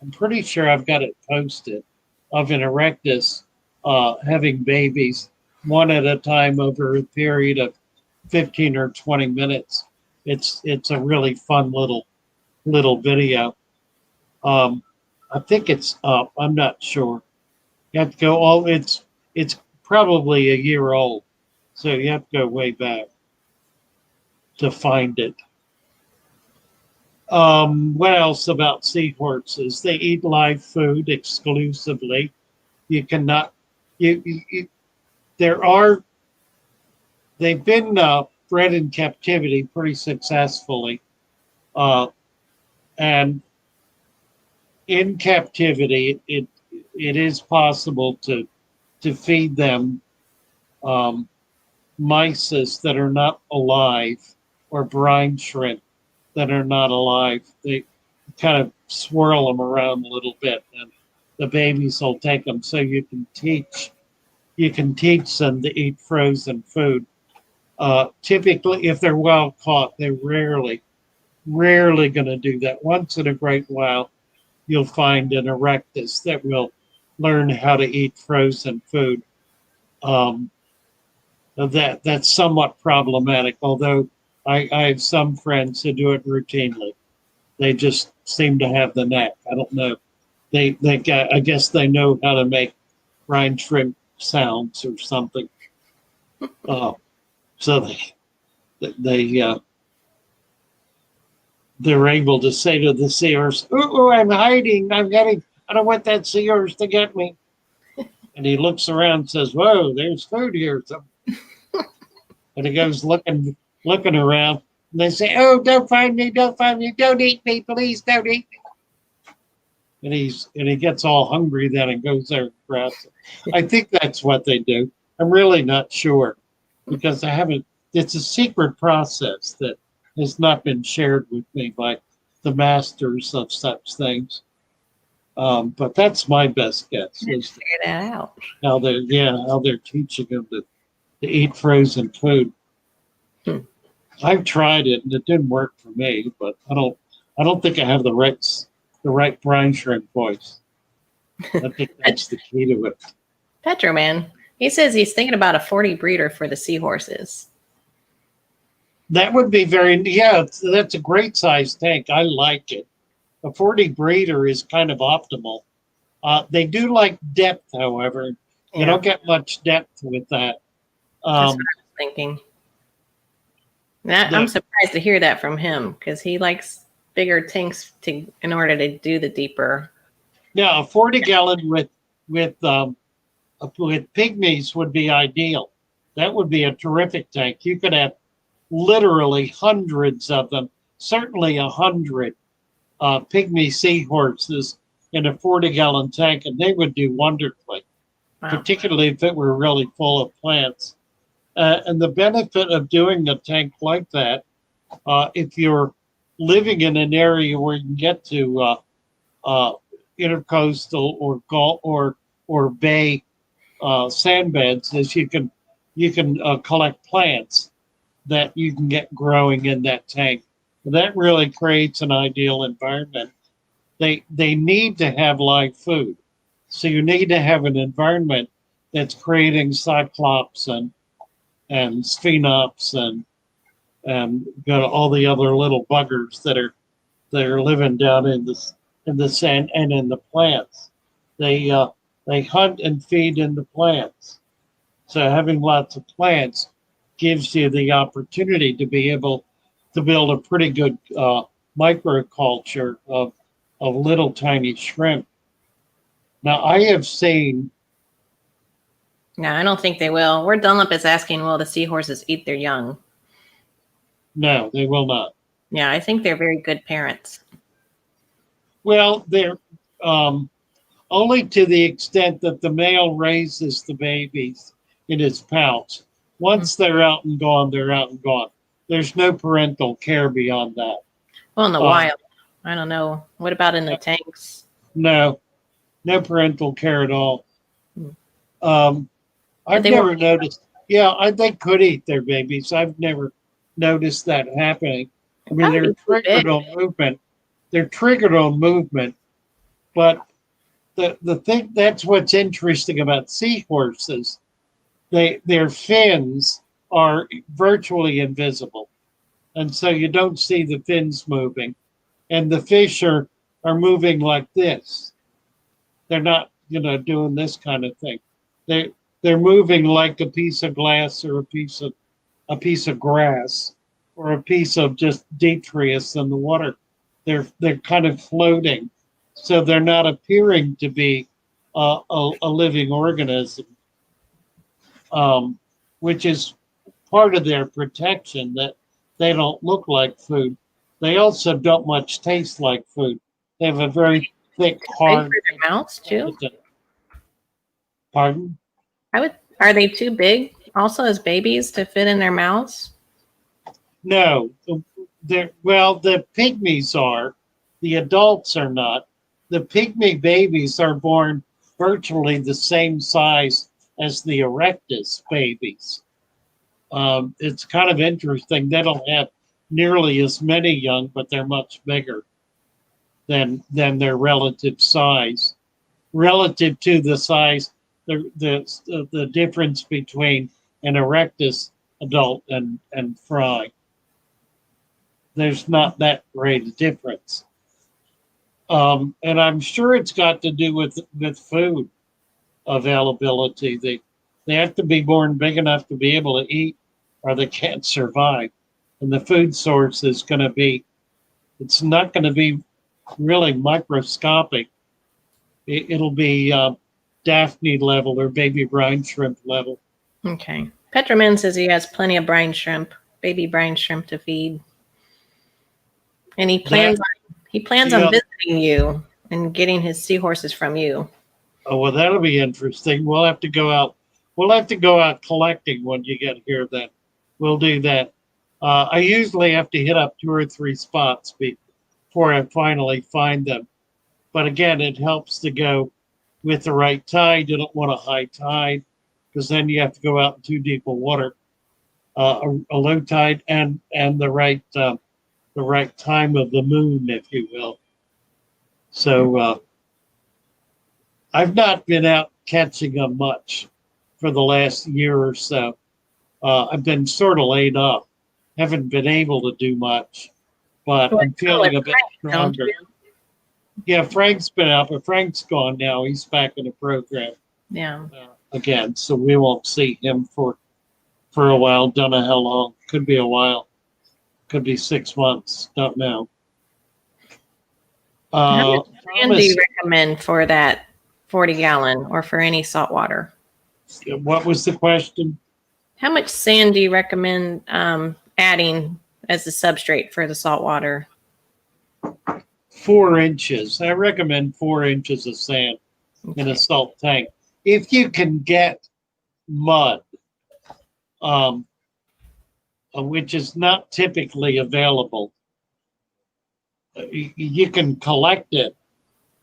I'm pretty sure I've got it posted, of an erectus having babies one at a time over a period of 15 or 20 minutes. It's a really fun little video. I think it's up. I'm not sure. You have to go. Oh, it's probably a year old, so you have to go way back to find it. What else about seahorses? They eat live food exclusively. You cannot. They've been bred in captivity pretty successfully, and in captivity, it is possible to feed them mysis that are not alive, or brine shrimp that are not alive. They kind of swirl them around a little bit, and the babies will take them. So you can teach them to eat frozen food. Typically, if they're wild caught, they're rarely going to do that. Once in a great while, you'll find an erectus that will learn how to eat frozen food. That's somewhat problematic, although I have some friends who do it routinely. They just seem to have the knack. I don't know. I guess they know how to make brine shrimp sounds or something. So they're able to say to the seers, "Ooh, I'm hiding. I don't want that seers to get me." And he looks around and says, "Whoa, there's food here." And he goes looking around. And they say, "Oh, don't find me, don't eat me, please don't eat me." And he gets all hungry then and goes there and grabs it. I think that's what they do. I'm really not sure because I haven't it's a secret process that has not been shared with me by the masters of such things. But that's my best guess is Figure that out. how they're teaching them to eat frozen food. Hmm. I've tried it and it didn't work for me, but I don't think I have the right brine shrimp voice. I think that's the key to it. Petro Man, he says he's thinking about a 40 breeder for the seahorses. That would be that's a great size tank. I like it. A 40 breeder is kind of optimal. They do like depth, however. You don't get much depth with that. That's what I was thinking. I'm surprised to hear that from him because he likes bigger tanks in order to do the deeper. Yeah, a 40-gallon with pygmies would be ideal. That would be a terrific tank. You could have literally hundreds of them, certainly 100 pygmy seahorses in a 40-gallon tank, and they would do wonderfully, particularly if it were really full of plants. And the benefit of doing a tank like that, if you're living in an area where you can get to intercoastal or bay sand beds, is you can collect plants that you can get growing in that tank. That really creates an ideal environment. They need to have live food, so you need to have an environment that's creating cyclops and sphenops and got all the other little buggers that are living down in the sand and in the plants. They hunt and feed in the plants. So having lots of plants gives you the opportunity to be able to build a pretty good microculture of little tiny shrimp. Now I have seen. No, I don't think they will. Where Dunlop is asking, will the seahorses eat their young? No, they will not. Yeah, I think they're very good parents. Well, they're only to the extent that the male raises the babies in his pouch. Once they're out and gone, they're out and gone. There's no parental care beyond that. Well, in the wild, I don't know. What about in the tanks? No parental care at all. I've they never noticed. Yeah, they could eat their babies. I've never noticed that happening. I mean, they're triggered on movement. They're triggered on movement, but the thing that's what's interesting about seahorses. Their fins are virtually invisible, and so you don't see the fins moving, and the fish are moving like this. They're not, doing this kind of thing. They're moving like a piece of glass or a piece of grass or a piece of just detritus in the water. They're kind of floating, so they're not appearing to be a living organism, which is part of their protection, that they don't look like food. They also don't much taste like food. They have a very thick, hard. Big for their mouths too. Pardon? Are they too big also as babies to fit in their mouths? No. The pygmies are. The adults are not. The pygmy babies are born virtually the same size as the erectus babies. It's kind of interesting. They don't have nearly as many young, but they're much bigger than their relative size. Relative to the size, the difference between an erectus adult and fry, there's not that great a difference. And I'm sure it's got to do with food availability. They have to be born big enough to be able to eat, or they can't survive. And the food source is going to be, it's not going to be really microscopic. It'll be Daphne level or baby brine shrimp level. Okay. Petroman says he has plenty of brine shrimp, baby brine shrimp to feed. And he plans on visiting you and getting his seahorses from you. Oh, well, that'll be interesting. We'll have to go out. We'll have to go out collecting when you get here then. we'll do that. I usually have to hit up 2 or 3 spots before I finally find them. But again, it helps to go with the right tide. You don't want a high tide because then you have to go out in too deep of water. A low tide and the right time of the moon, if you will. So I've not been out catching them much for the last year or so. I've been sort of laid up, haven't been able to do much, but Well, I'm feeling a bit Frank, don't stronger. you? Yeah, Frank's been out, but Frank's gone now. He's back in the program Yeah. again, so we won't see him for a while. Don't know how long. Could be a while. Could be 6 months. Don't know. How much sand do Thomas, you recommend for that 40-gallon or for any salt water? what was the question? How much sand do you recommend adding as the substrate for the salt water? 4 inches. I recommend 4 inches of sand in a salt tank. If you can get mud, which is not typically available, you can collect it.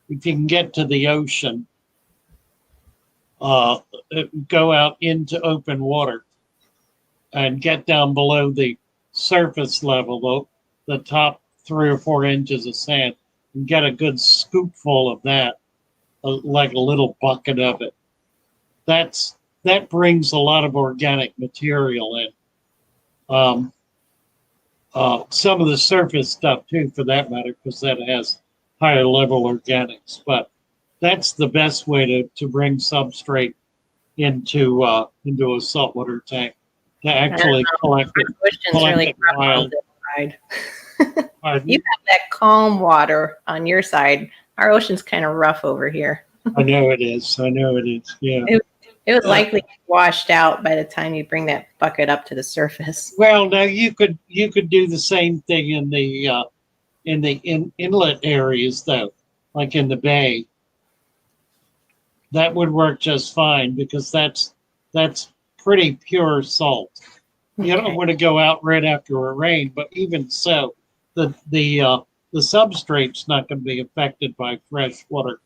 If you can get to the ocean, go out into open water and get down below the surface level, the top 3 or 4 inches of sand, and get a good scoopful of that, like a little bucket of it. That brings a lot of organic material in. Some of the surface stuff too, for that matter, because that has higher level organics. But that's the best way to bring substrate into a saltwater tank, to actually collect it. Ocean's Collect really it rough on wild. this side. Pardon? You have that calm water on your side. Our ocean's kind of rough over here. I know it is. I know it is. Yeah. It would likely get washed out by the time you bring that bucket up to the surface. Well, now you could do the same thing in the inlet areas though, like in the bay. That would work just fine because that's pretty pure salt. You don't want to go out right after a rain, but even so, the substrate's not going to be affected by fresh water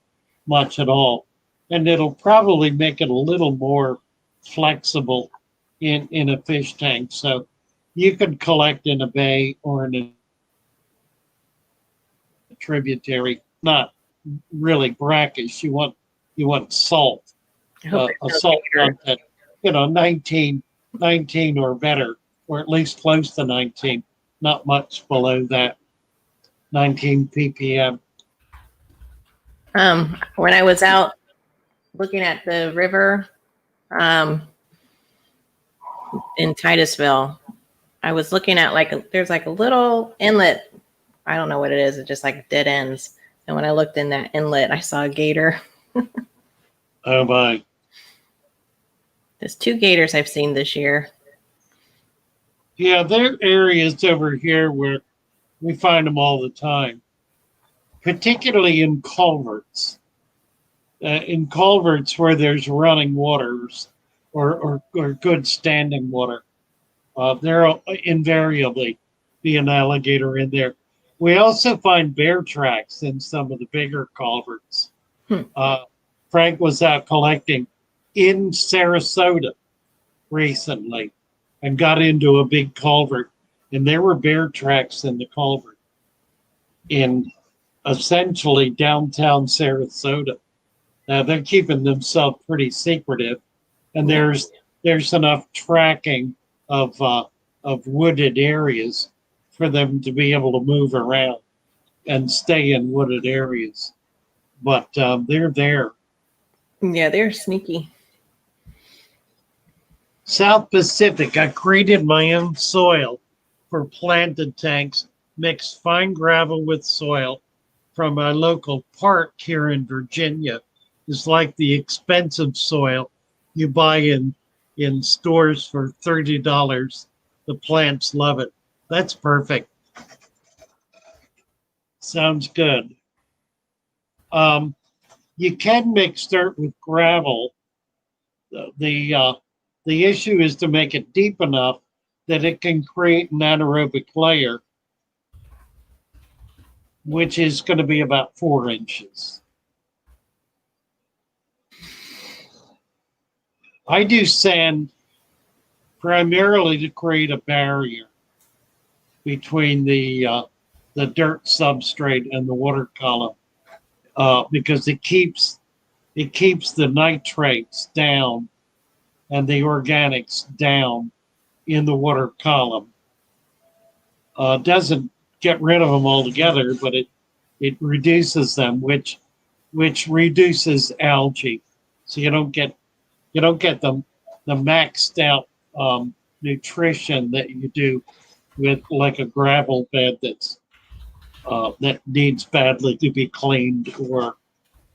much at all, and it'll probably make it a little more flexible in a fish tank. So you could collect in a bay or in a tributary, not really brackish. You want salt, I hope a there's no salt gator. content, 19 or better, or at least close to 19, not much below that, 19 ppm. When I was out looking at the river in Titusville, I was looking at there's like a little inlet. I don't know what it is. It's just like dead ends. And when I looked in that inlet, I saw a gator. Oh my. There's 2 gators I've seen this year. Yeah, there are areas over here where we find them all the time, particularly in culverts. In culverts where there's running waters or good standing water, there'll invariably be an alligator in there. We also find bear tracks in some of the bigger culverts. Frank was out collecting in Sarasota recently and got into a big culvert, and there were bear tracks in the culvert in essentially downtown Sarasota. Now they're keeping themselves pretty secretive, and there's enough tracking of wooded areas for them to be able to move around and stay in wooded areas. But they're there. Yeah, they're sneaky. South Pacific, I created my own soil for planted tanks, mixed fine gravel with soil from a local park here in Virginia. It's like the expensive soil you buy in stores for $30. The plants love it. That's perfect. Sounds good. You can mix dirt with gravel. The issue is to make it deep enough that it can create an anaerobic layer, which is going to be about 4 inches. I do sand primarily to create a barrier between the dirt substrate and the water column, because it keeps the nitrates down and the organics down in the water column. Doesn't get rid of them altogether, but it reduces them, which reduces algae. So you don't get the maxed out nutrition that you do with like a gravel bed that needs badly to be cleaned,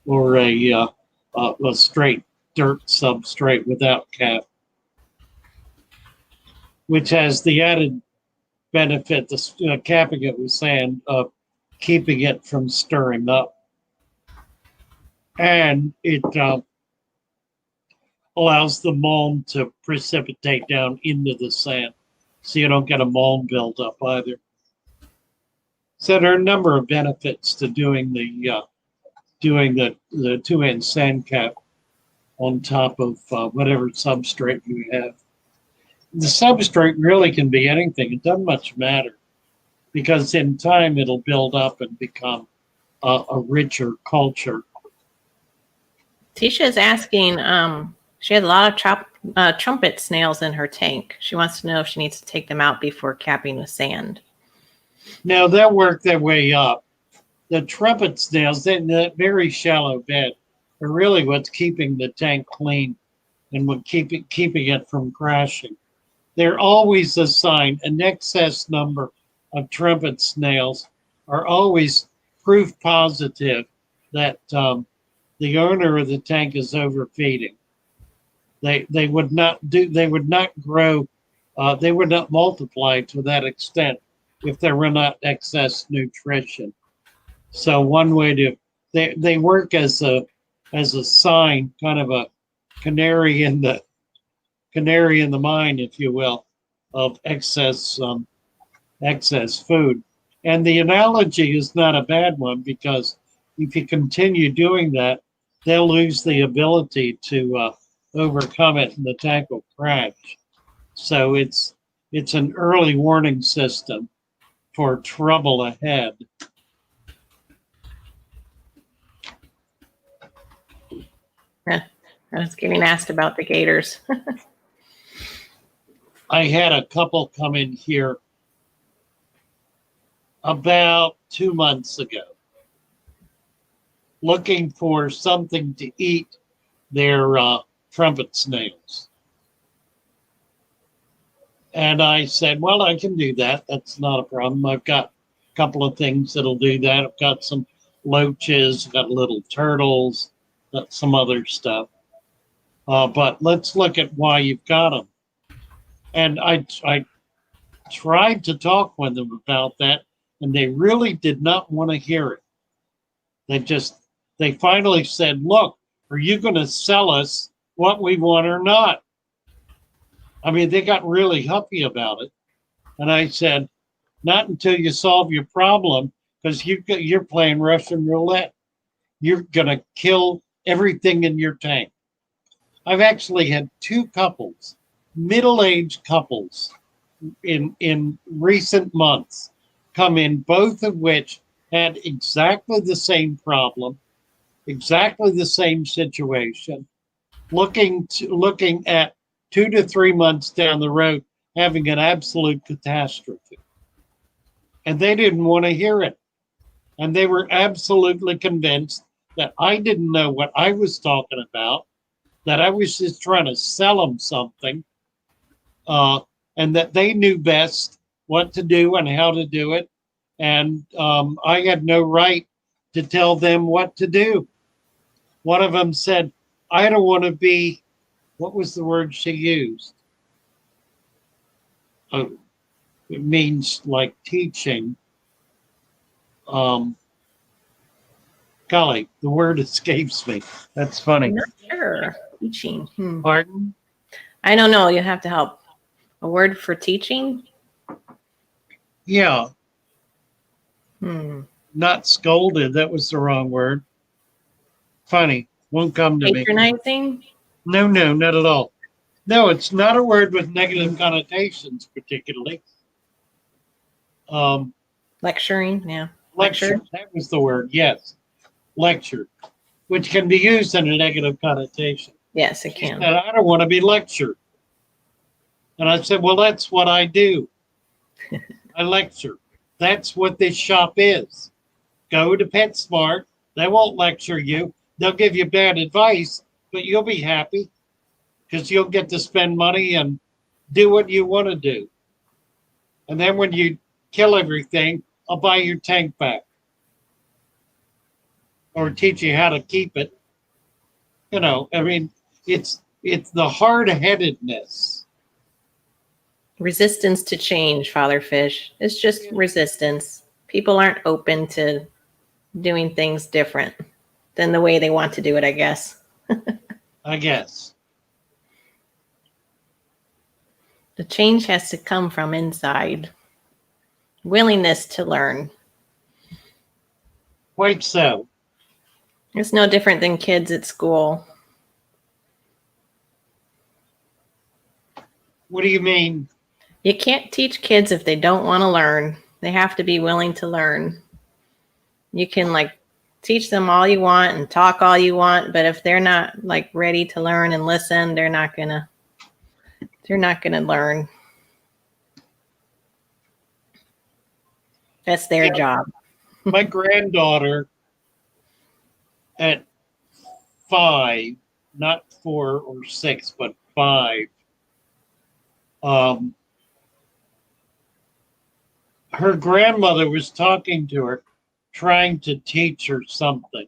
or a straight dirt substrate without cap, which has the added benefit, the capping it with sand, of keeping it from stirring up. And it allows the mold to precipitate down into the sand, so you don't get a mold buildup either. So there are a number of benefits to doing the 2-inch sand cap on top of whatever substrate you have. The substrate really can be anything. It doesn't much matter, because in time it'll build up and become a richer culture. Tisha's asking, she had a lot of trumpet snails in her tank. She wants to know if she needs to take them out before capping with sand. Now they'll work their way up. The trumpet snails in that very shallow bed are really what's keeping the tank clean and what keeping it from crashing. They're always a sign. An excess number of trumpet snails are always proof positive that the owner of the tank is overfeeding. They would not grow, they would not multiply to that extent if there were not excess nutrition. So one way they work as a sign, kind of a canary in the mine, if you will, of excess food. And the analogy is not a bad one, because if you continue doing that, they'll lose the ability to overcome it, and the tank will crash. So it's an early warning system for trouble ahead. Yeah, I was getting asked about the gators. I had a couple come in here about 2 months ago looking for something to eat their trumpet snails. And I said, well, I can do that. That's not a problem. I've got a couple of things that'll do that. I've got some loaches, I've got little turtles, got some other stuff. But let's look at why you've got them. And I tried to talk with them about that, and they really did not want to hear it. They finally said, look, are you going to sell us what we want or not? I mean, they got really huffy about it. And I said, not until you solve your problem, because you're playing Russian roulette. You're going to kill everything in your tank. I've actually had 2 couples, middle-aged couples, in recent months come in, both of which had exactly the same problem, exactly the same situation, looking at 2 to 3 months down the road having an absolute catastrophe. And they didn't want to hear it. And they were absolutely convinced that I didn't know what I was talking about, that I was just trying to sell them something, and that they knew best what to do and how to do it. And I had no right to tell them what to do. One of them said, I don't want to be, what was the word she used? It means like teaching. Golly, the word escapes me. That's funny. I'm not sure. Teaching. Pardon? I don't know. You have to help. A word for teaching? Yeah, Hmm. not scolded. That was the wrong word. Funny. Won't come to me. Patronizing? No, not at all. No, it's not a word with negative connotations, particularly. Lecturing? Yeah. Lecture. That was the word. Yes. Lecture, which can be used in a negative connotation. Yes, it She can. said, I don't want to be lectured. And I said, well, that's what I do. I lecture. That's what this shop is. Go to PetSmart. They won't lecture you. They'll give you bad advice, but you'll be happy because you'll get to spend money and do what you want to do. And then when you kill everything, I'll buy your tank back or teach you how to keep it. You know, I mean, it's the hard-headedness. Resistance to change, Father Fish. It's just resistance. People aren't open to doing things different than the way they want to do it, I guess. I guess. The change has to come from inside. Willingness to learn. Quite so. It's no different than kids at school. What do you mean? You can't teach kids if they don't want to learn. They have to be willing to learn. You can teach them all you want and talk all you want, but if they're not ready to learn and listen, they're not gonna learn. That's their job. My granddaughter at 5, not 4 or 6, but 5, her grandmother was talking to her, trying to teach her something.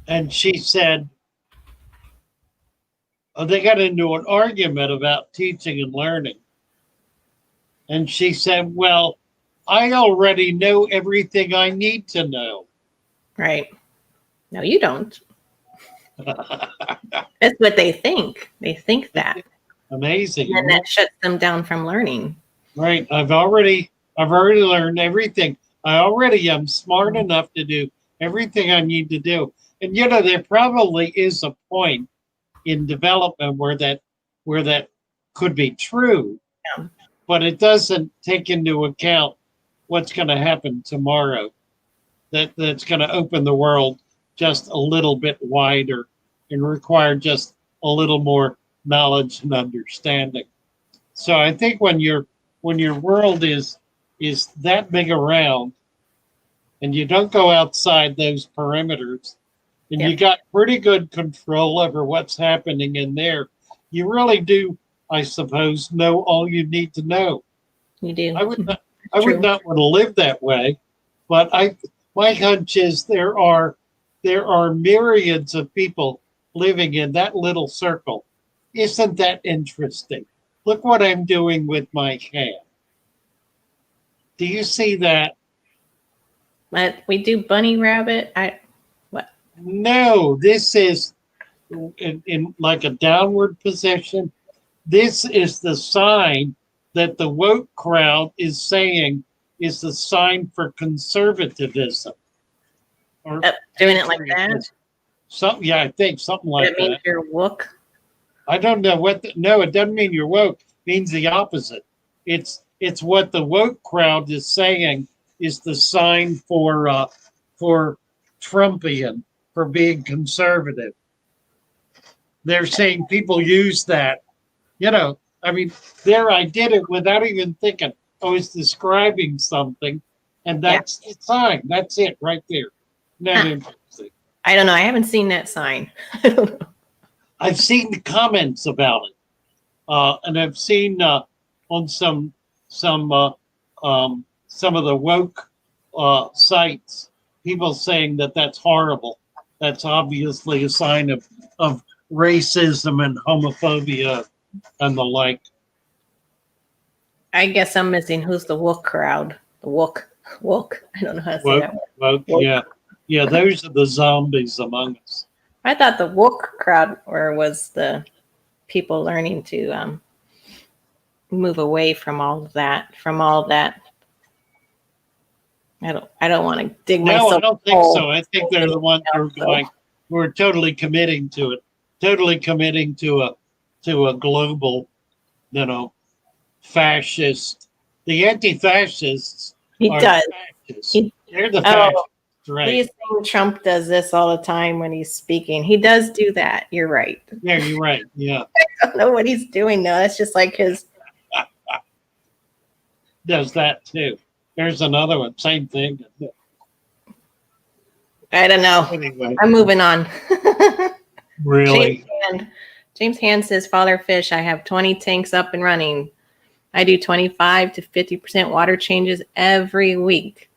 And she said, they got into an argument about teaching and learning. And she said, well, I already know everything I need to know. Right. No, you don't. That's what they think. They think that. Amazing. And that shuts them down from learning. Right. I've already learned everything. I already am smart enough to do everything I need to do. And there probably is a point in development where that could be true. Yeah. But it doesn't take into account what's going to happen tomorrow. That's going to open the world just a little bit wider and require just a little more knowledge and understanding. So I think when your world is that big around and you don't go outside those perimeters and you got pretty good control over what's happening in there, you really do, I suppose, know all you need to know. You do. I would not want to live that way, but my hunch is there are myriads of people living in that little circle. Isn't that interesting? Look what I'm doing with my hand. Do you see that? We do bunny rabbit. What? No, this is in like a downward position. This is the sign that the woke crowd is saying is the sign for conservatism. Or Doing it like that? I think something like It means that. you're woke. I don't know no, it doesn't mean you're woke. It means the opposite. It's what the woke crowd is saying is the sign for Trumpian, for being conservative. They're saying people use that, I mean, there I did it without even thinking. I was describing something, and that's the sign. That's it right there. Not interesting. I don't know. I haven't seen that sign. I don't know. I've seen the comments about it, and I've seen on some of the woke sites people saying that that's horrible. That's obviously a sign of racism and homophobia and the like. I guess I'm missing who's the woke crowd. The woke. I don't know how to say that. Woke. Yeah. Those are the zombies among us. I thought the woke crowd was the people learning to move away from all of that. I don't want to dig No, myself. I don't think hole. so. I think they're the ones who are going, who are totally committing to it, totally committing to a global, fascist. The anti-fascists He are does. fascists. He, They're the oh, fascists, right? he's saying Trump does this all the time when he's speaking. He does do that. You're right. Yeah, you're right. Yeah, I don't know what he's doing though. That's just like his. does that too. There's another one, same thing. I don't know. Anyway, I'm moving on. really, James Hand says, Father Fish, I have 20 tanks up and running. I do 25 to 50% water changes every week.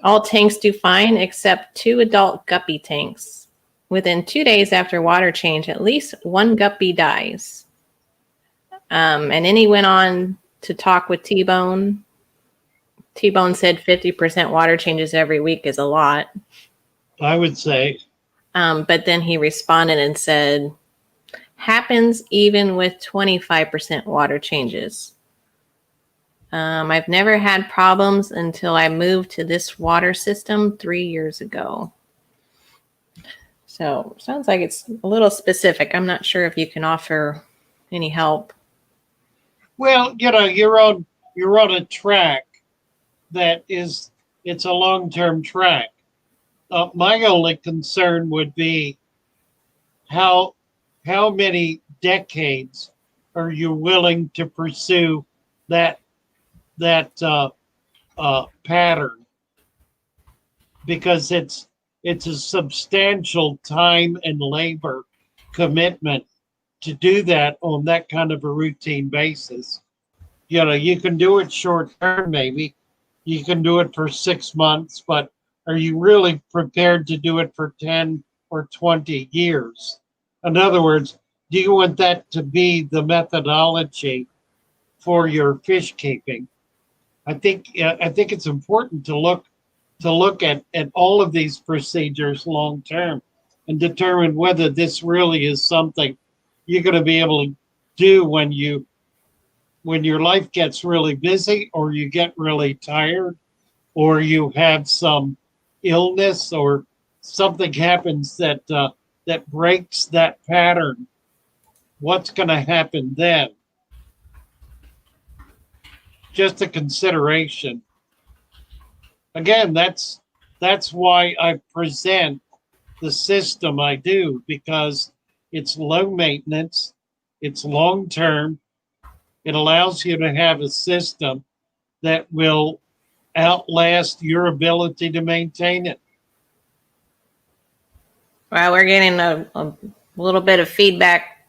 All tanks do fine except 2 adult guppy tanks. Within 2 days after water change, at least 1 guppy dies. And then he went on to talk with T-Bone. T-Bone said 50% water changes every week is a lot. I would say. But then he responded and said, happens even with 25% water changes. I've never had problems until I moved to this water system 3 years ago. So sounds like it's a little specific. I'm not sure if you can offer any help. Well, you're on a track that is, it's a long-term track. My only concern would be how many decades are you willing to pursue that pattern? Because it's a substantial time and labor commitment to do that on that kind of a routine basis. You can do it short term, maybe. You can do it for 6 months, but are you really prepared to do it for 10 or 20 years? In other words, do you want that to be the methodology for your fish keeping? I think it's important to look at all of these procedures long term and determine whether this really is something you're going to be able to do when your life gets really busy, or you get really tired, or you have some illness, or something happens that breaks that pattern. What's going to happen then? Just a consideration. Again, that's why I present the system I do, because it's low maintenance, it's long term, it allows you to have a system that will outlast your ability to maintain it. Well, we're getting a little bit of feedback.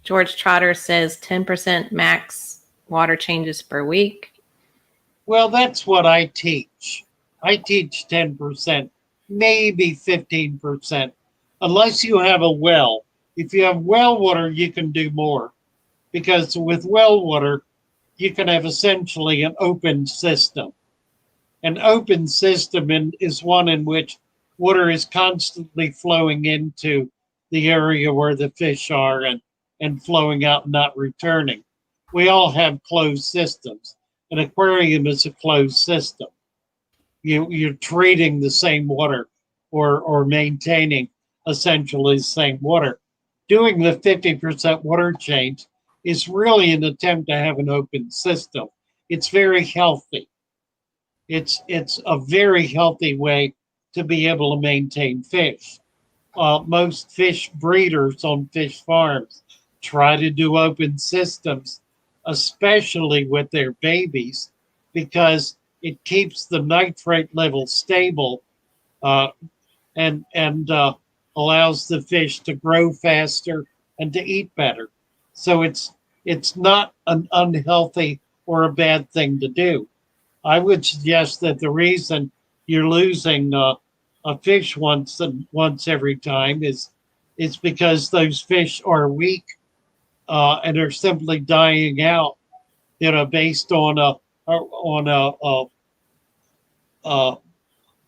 George Trotter says 10% max water changes per week. Well, that's what I teach. I teach 10%, maybe 15%, unless you have a well. If you have well water, you can do more, because with well water, you can have essentially an open system. An open system is one in which water is constantly flowing into the area where the fish are, and flowing out and not returning. We all have closed systems. An aquarium is a closed system. You're treating the same water, or maintaining essentially the same water. Doing the 50% water change is really an attempt to have an open system. It's very healthy. It's a very healthy way to be able to maintain fish. Most fish breeders on fish farms try to do open systems, especially with their babies, because it keeps the nitrate level stable, and allows the fish to grow faster and to eat better. So it's not an unhealthy or a bad thing to do. I would suggest that the reason you're losing a fish once every time is because those fish are weak, and are simply dying out. Based on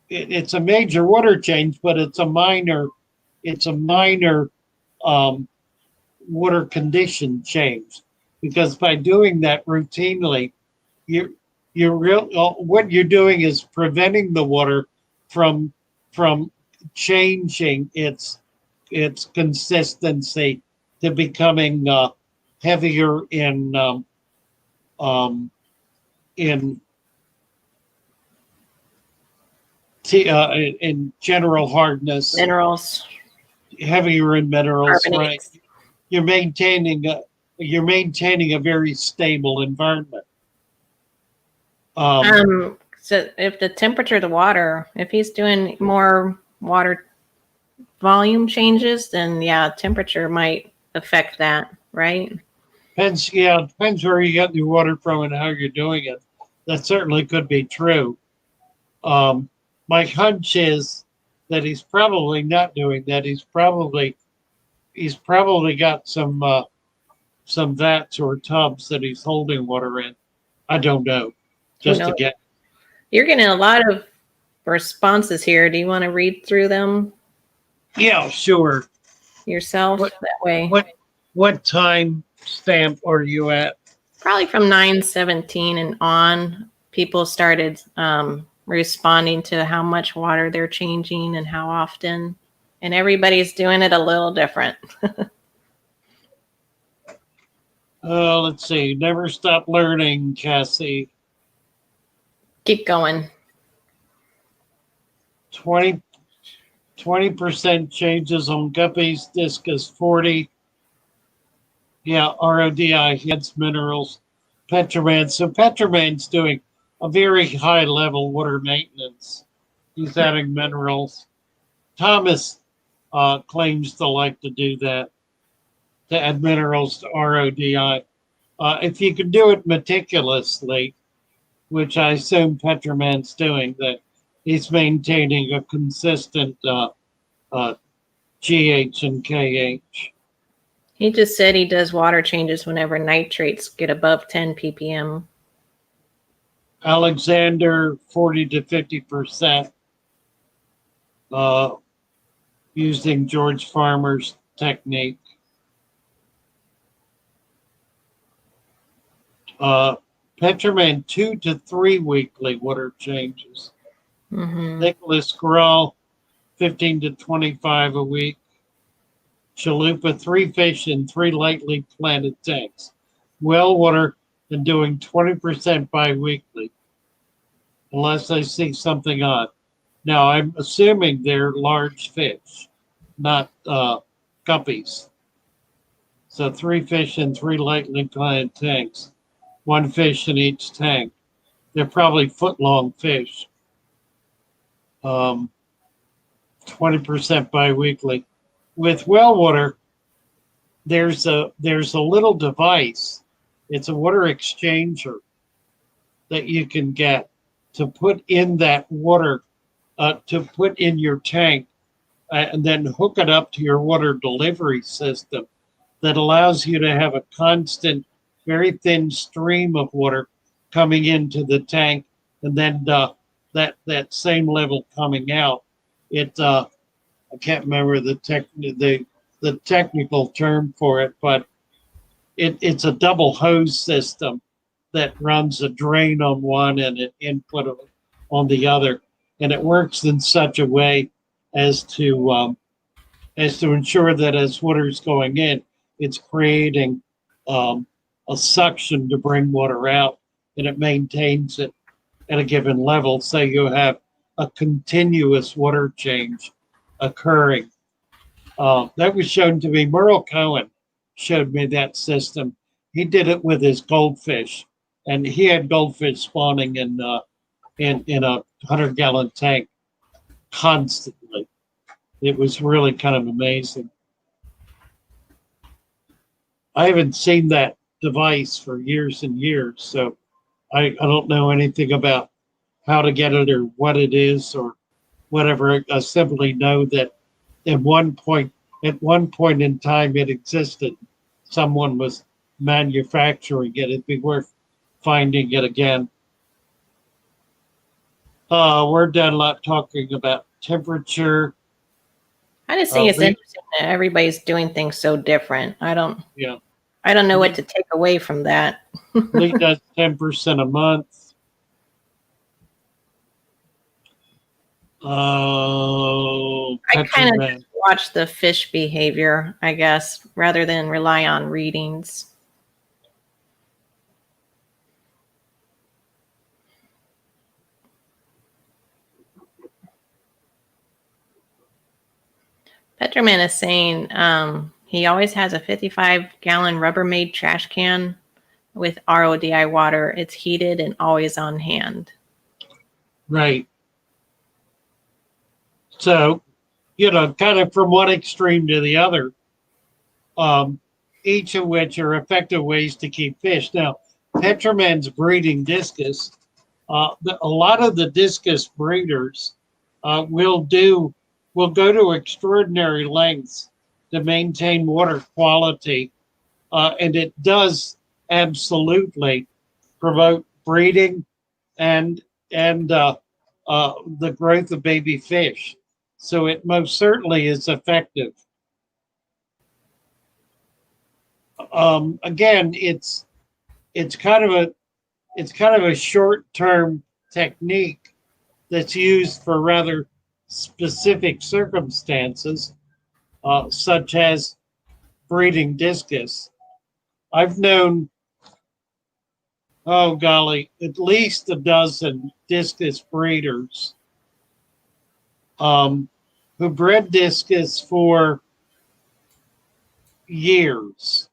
it's a major water change, but it's a minor um, water condition change. because by doing that routinely, what you're doing is preventing the water from from changing its consistency to becoming heavier um, in in general hardness, Minerals, heavier in minerals, right? carbonates. You're maintaining a very stable environment. So if the temperature of the water, if he's doing more water volume changes, then yeah, temperature might affect that, right? Depends where you get your water from and how you're doing it. That certainly could be true. My hunch is that he's probably not doing that. He's probably got some vats or tubs that he's holding water in. I don't know. Who Just to knows? get You're getting a lot of responses here. Do you want to read through them yeah, sure. yourself What- that way? What time stamp are you at? Probably from 9:17 and on, people started responding to how much water they're changing and how often. And everybody's doing it a little different. Let's see. Never stop learning, Cassie. Keep going. 20% changes on guppies, discus 40. Yeah, RODI hits minerals. Petroman. So Petroman's doing a very high level water maintenance. He's adding minerals. Thomas claims to like to do that, to add minerals to RODI. If you could do it meticulously, which I assume Petroman's doing, that he's maintaining a consistent GH and KH. He just said he does water changes whenever nitrates get above 10 ppm. Alexander, 40 to 50%, using George Farmer's technique. Petroman, 2 to 3 weekly water changes. Mm-hmm. Nicholas Grawl, 15 to 25 a week. Chalupa, 3 fish in 3 lightly planted tanks. Well water and doing 20% bi-weekly, unless I see something odd. Now, I'm assuming they're large fish, not guppies. So 3 fish in 3 lightly planted tanks, 1 fish in each tank. They're probably foot-long fish. 20% bi-weekly. With well water, there's a little device. It's a water exchanger that you can get to put in that water, to put in your tank, and then hook it up to your water delivery system that allows you to have a constant, very thin stream of water coming into the tank, and then that same level coming out. I can't remember the technical term for it, but it's a double hose system that runs a drain on one and an input on the other, and it works in such a way as to ensure that as water's going in, it's creating a suction to bring water out, and it maintains it at a given level, so you have a continuous water change occurring. That was shown to be Merle Cohen showed me that system. He did it with his goldfish, and he had goldfish spawning in a 100-gallon tank constantly. It was really kind of amazing. I haven't seen that device for years and years, so I don't know anything about how to get it or what it is or whatever. I simply know that at one point in time it existed. Someone was manufacturing it. It'd be worth finding it again. We're done a lot talking about temperature. I just think it's interesting that everybody's doing things so different. Yeah. I don't know what to take away from that. Lee does 10% a month. I kind of Petroman. watch the fish behavior, I guess, rather than rely on readings. Petroman is saying he always has a 55-gallon Rubbermaid trash can with RODI water. It's heated and always on hand. Right. So, kind of from one extreme to the other, each of which are effective ways to keep fish. Now, Petroman's breeding discus. A lot of the discus breeders will go to extraordinary lengths to maintain water quality, and it does absolutely promote breeding and the growth of baby fish. So it most certainly is effective. Again, it's kind of a short-term technique that's used for rather specific circumstances, such as breeding discus. I've known, oh golly, at least a dozen discus breeders who bred discus for years,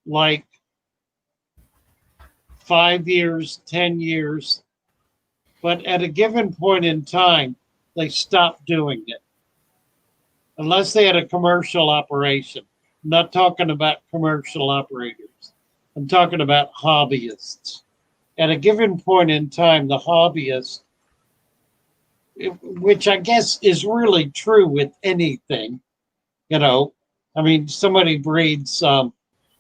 like 5 years, 10 years. But at a given point in time, they stopped doing it. Unless they had a commercial operation. I'm not talking about commercial operators. I'm talking about hobbyists. At a given point in time, the hobbyist, which I guess is really true with anything, somebody breeds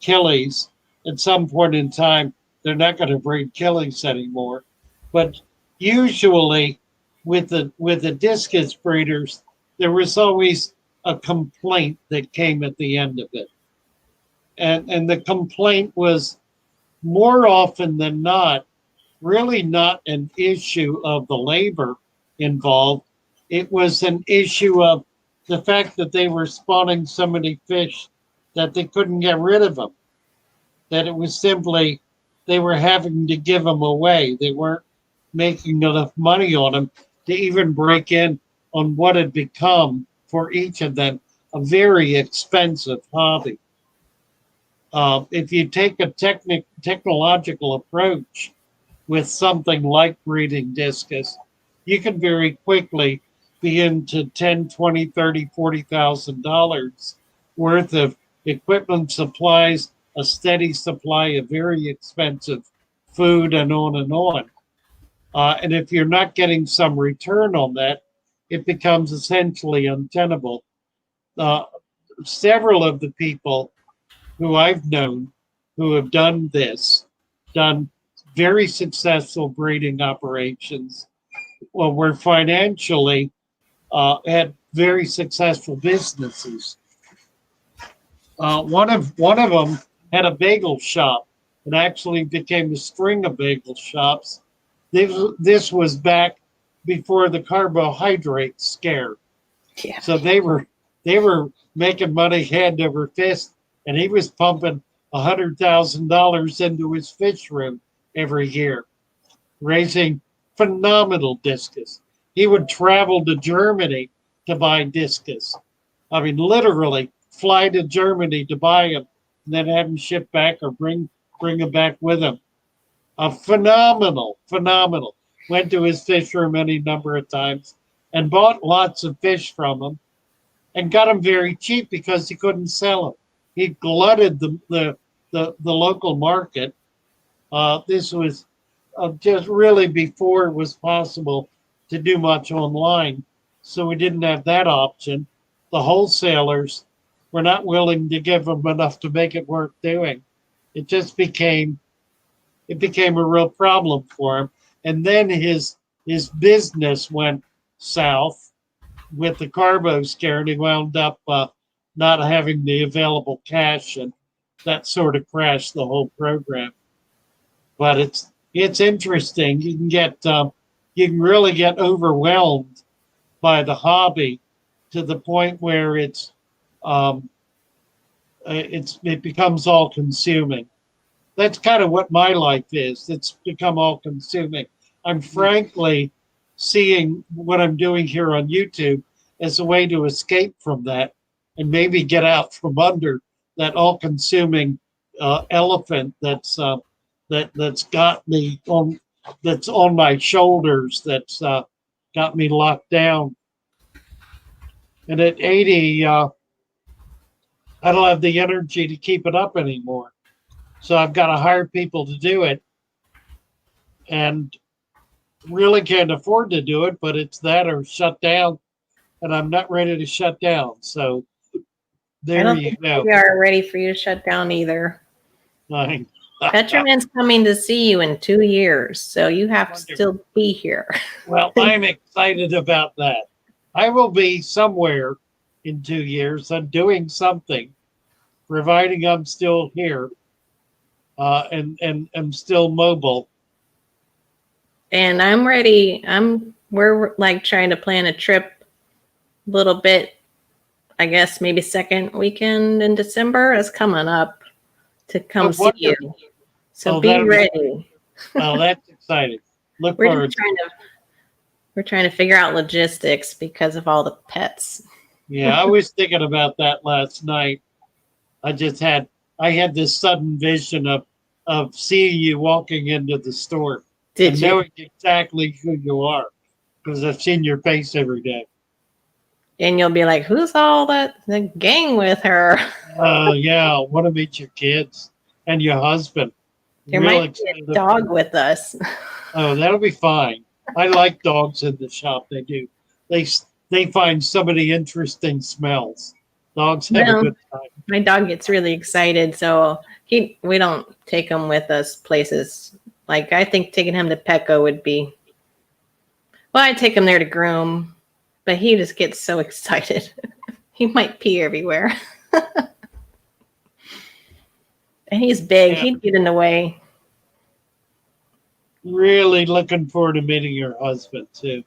killies. At some point in time, they're not going to breed killies anymore. But usually, with the discus breeders, there was always a complaint that came at the end of it, and the complaint was more often than not really not an issue of the labor involved. It was an issue of the fact that they were spawning so many fish that they couldn't get rid of them. That it was simply they were having to give them away. They weren't making enough money on them to even break in on what had become for each of them a very expensive hobby. If you take a technological approach with something like breeding discus, you can very quickly be into $10, $20, $30, $40,000 worth of equipment, supplies, a steady supply of very expensive food, and on and on. And if you're not getting some return on that, it becomes essentially untenable. Several of the people who I've known who have done very successful breeding operations, were financially had very successful businesses. One of them had a bagel shop. It actually became a string of bagel shops. This was back before the carbohydrate scare. Yeah. So they were making money hand over fist, and he was pumping $100,000 into his fish room every year, raising phenomenal discus. He would travel to Germany to buy discus. I mean, literally fly to Germany to buy them, and then have them shipped back or bring them back with him. Phenomenal. Went to his fish room any number of times and bought lots of fish from him, and got them very cheap because he couldn't sell them. He glutted the local market. This was just really before it was possible to do much online, so we didn't have that option. The wholesalers were not willing to give them enough to make it worth doing. It just became a real problem for him. And then his business went south with the carbo scare, and he wound up not having the available cash and that sort of crashed the whole program. But it's interesting. You can really get overwhelmed by the hobby to the point where um, it becomes all consuming. That's kind of what my life is. It's become all consuming. I'm frankly seeing what I'm doing here on YouTube as a way to escape from that and maybe get out from under that all consuming elephant that's got me on that's on my shoulders, that's got me locked down. And at 80, I don't have the energy to keep it up anymore. So I've got to hire people to do it, and really can't afford to do it, but it's that or shut down, and I'm not ready to shut down. So I there don't you think go. we are ready for you to shut down either. Fine. Petraman's coming to see you in 2 years, so you have to still be here. Well, I'm excited about that. I will be somewhere in 2 years. I'm doing something, providing I'm still here, and I'm still mobile. And I'm ready. We're like trying to plan a trip a little bit, I guess maybe second weekend in December is coming up to come Oh, see you. wonderful. So Oh, be that'll be ready. Oh, that's exciting. Look We're forward. just we're trying to figure out logistics because of all the pets. Yeah, I was thinking about that last night. I had this sudden vision of seeing you walking into the store Did and you? knowing exactly who you are because I've seen your face every day. And you'll be like, who's all the gang with her? Oh yeah, I want to meet your kids and your husband. There Real might be excited. a dog with us. Oh, that'll be fine. I like dogs in the shop. They do. They find so many interesting smells. Dogs have No. a good time. My dog gets really excited, so we don't take him with us places. Like I think taking him to Petco would be. Well, I'd take him there to groom, but he just gets so excited. He might pee everywhere. And he's big. Yeah. He'd get in the way. Really looking forward to meeting your husband too.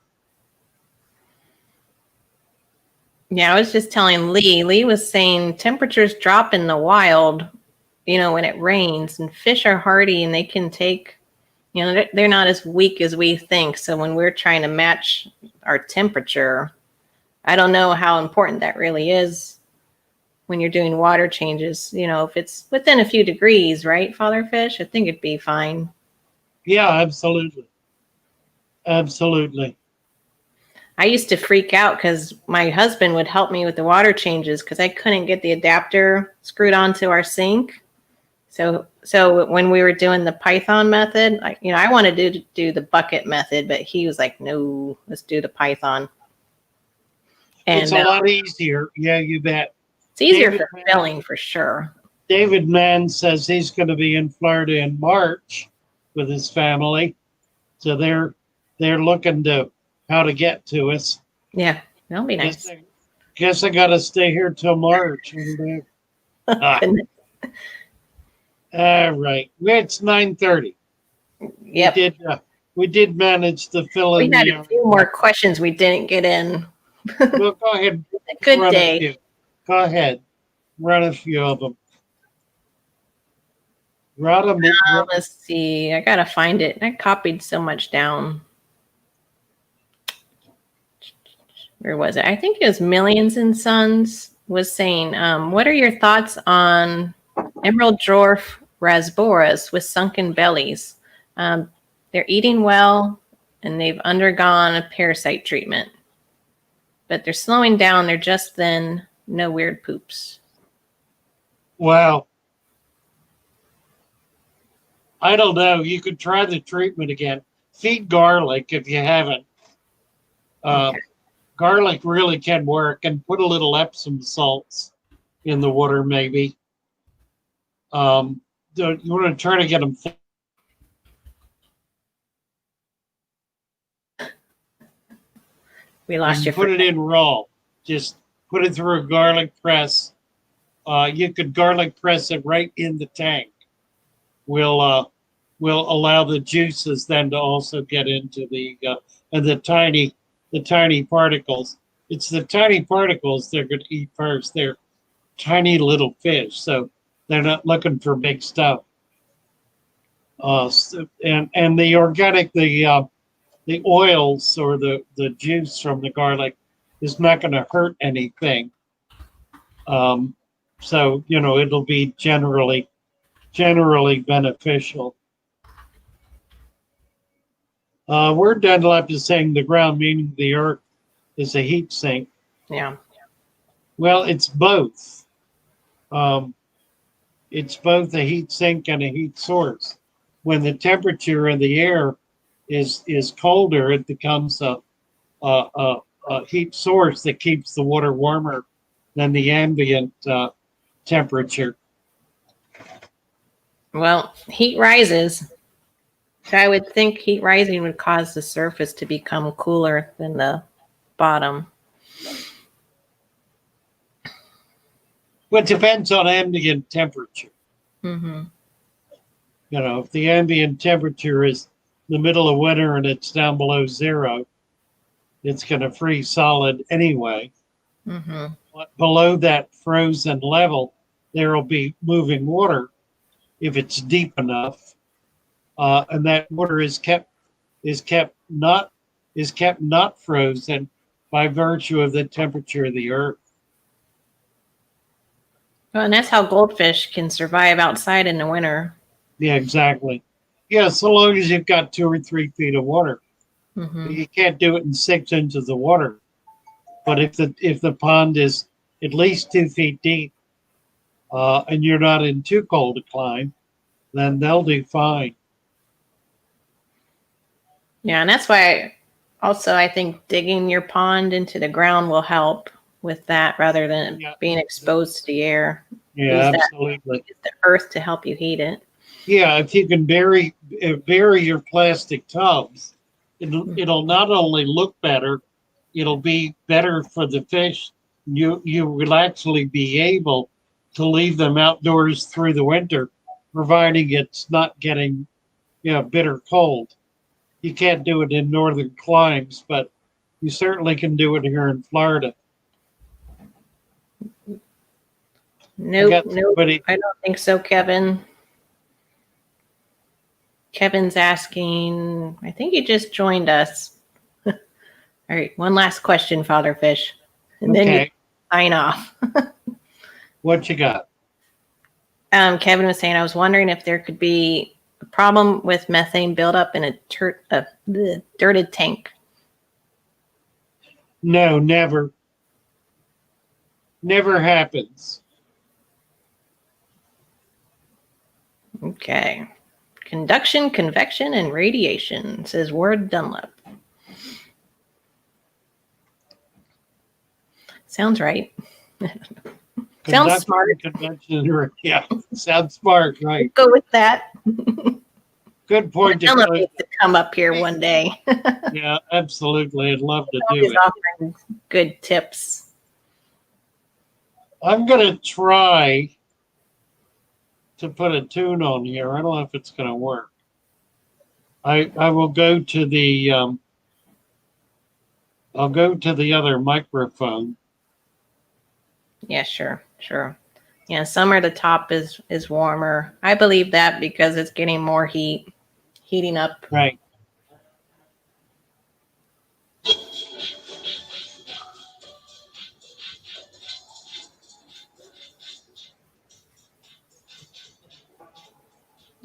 Yeah, I was just telling Lee. Lee was saying temperatures drop in the wild, when it rains, and fish are hardy and they can take, they're not as weak as we think. So when we're trying to match our temperature, I don't know how important that really is when you're doing water changes. If it's within a few degrees, right, Father Fish? I think it'd be fine. Yeah, absolutely. Absolutely. I used to freak out because my husband would help me with the water changes because I couldn't get the adapter screwed onto our sink. So when we were doing the Python method, I wanted to do the bucket method, but he was like, no, let's do the Python. And It's a lot easier. Yeah, you bet. it's easier David for filling for sure. David Mann says he's going to be in Florida in March with his family. So they're looking to how to get to us. Yeah, that'll be nice. Guess I got to stay here till March. All right. It's 9:30. Yep. We did manage to fill in. We had a few more questions we didn't get in. Well, go ahead. Good day. Go ahead. Run a few of them. Let's see. I gotta find it. I copied so much down. Where was it? I think it was Millions and Sons was saying, what are your thoughts on emerald dwarf rasboras with sunken bellies? They're eating well and they've undergone a parasite treatment, but they're slowing down. They're just thin, no weird poops. Wow. I don't know. You could try the treatment again. Feed garlic if you haven't. Okay. Garlic really can work, and put a little Epsom salts in the water, maybe. You want to try to get them. We lost you. Put it in raw. Just put it through a garlic press you could garlic press it right in the tank. Will allow the juices then to also get into the tiny particles. It's the tiny particles they're going to eat first. They're tiny little fish, so they're not looking for big stuff. And the organic, the oils or the juice from the garlic is not going to hurt anything. So it'll be generally beneficial. Word Dunlap is saying the ground, meaning the earth, is a heat sink. Yeah. Well, it's both. It's both a heat sink and a heat source. When the temperature of the air is colder, it becomes a heat source that keeps the water warmer than the ambient temperature. Well, heat rises. So I would think heat rising would cause the surface to become cooler than the bottom. Well, it depends on ambient temperature. Mm-hmm. If the ambient temperature is the middle of winter and it's down below zero, it's going to freeze solid anyway. Mm-hmm. But below that frozen level, there will be moving water if it's deep enough, and that water is kept not frozen by virtue of the temperature of the earth. Well, and that's how goldfish can survive outside in the winter. Yeah, exactly. Yeah, so long as you've got 2 or 3 feet of water. Mm-hmm. You can't do it in 6 inches of water. But if the pond is at least 2 feet deep, and you're not in too cold a climate, then they'll do fine. Yeah, and that's why I think digging your pond into the ground will help with that rather than being exposed to the air. Yeah, absolutely. Use the earth to help you heat it. Yeah, if you can bury your plastic tubs, it'll not only look better, it'll be better for the fish. You will actually be able to leave them outdoors through the winter, providing it's not getting bitter cold. You can't do it in northern climes, but you certainly can do it here in Florida. Nope, I don't think so, Kevin. Kevin's asking, I think he just joined us. All right, one last question, Father Fish, and then you sign off. What you got? Kevin was saying, I was wondering if there could be a problem with methane buildup in a dirted tank. No, never. Never happens. Okay. Conduction, convection, and radiation, says Ward Dunlap. Sounds right. Sounds smart. Convention, yeah, sounds smart, right? Go with that. Good point. Dunlap needs to come up here one day. Yeah, absolutely. I'd love to do He's it. offering good tips. I'm going to try to put a tune on here. I don't know if it's going to work. I will go to the I'll go to the other microphone. Yeah, sure. Yeah, summer the top is warmer. I believe that because it's getting more heating up. Right.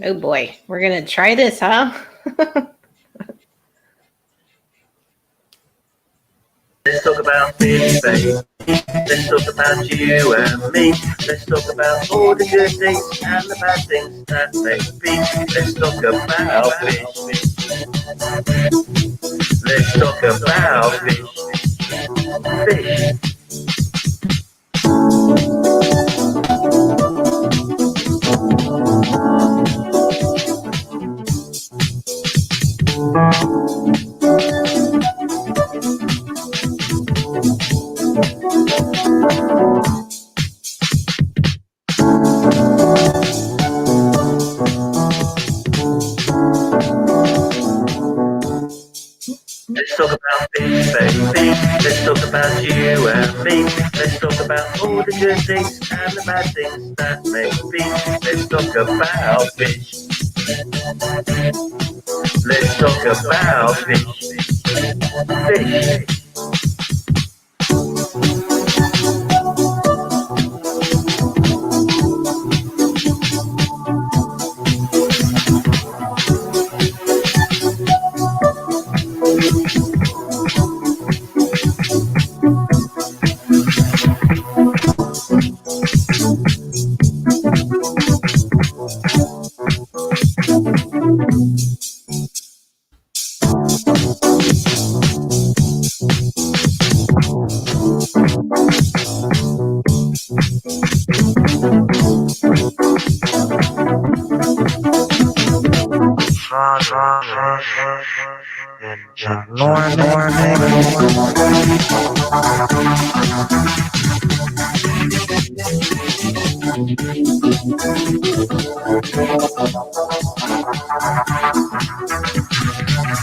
Oh boy, we're gonna try this, huh? Let's talk about fish, babe. Let's talk about you and me. Let's talk about all the good things and the bad things that make fish. Let's talk about fish. Let's talk about fish. Fish. talk about fish, baby. Let's talk about you and me. Let's talk about all the good things and the bad things that may be. Let's talk about fish. Let's talk about fish. Fish.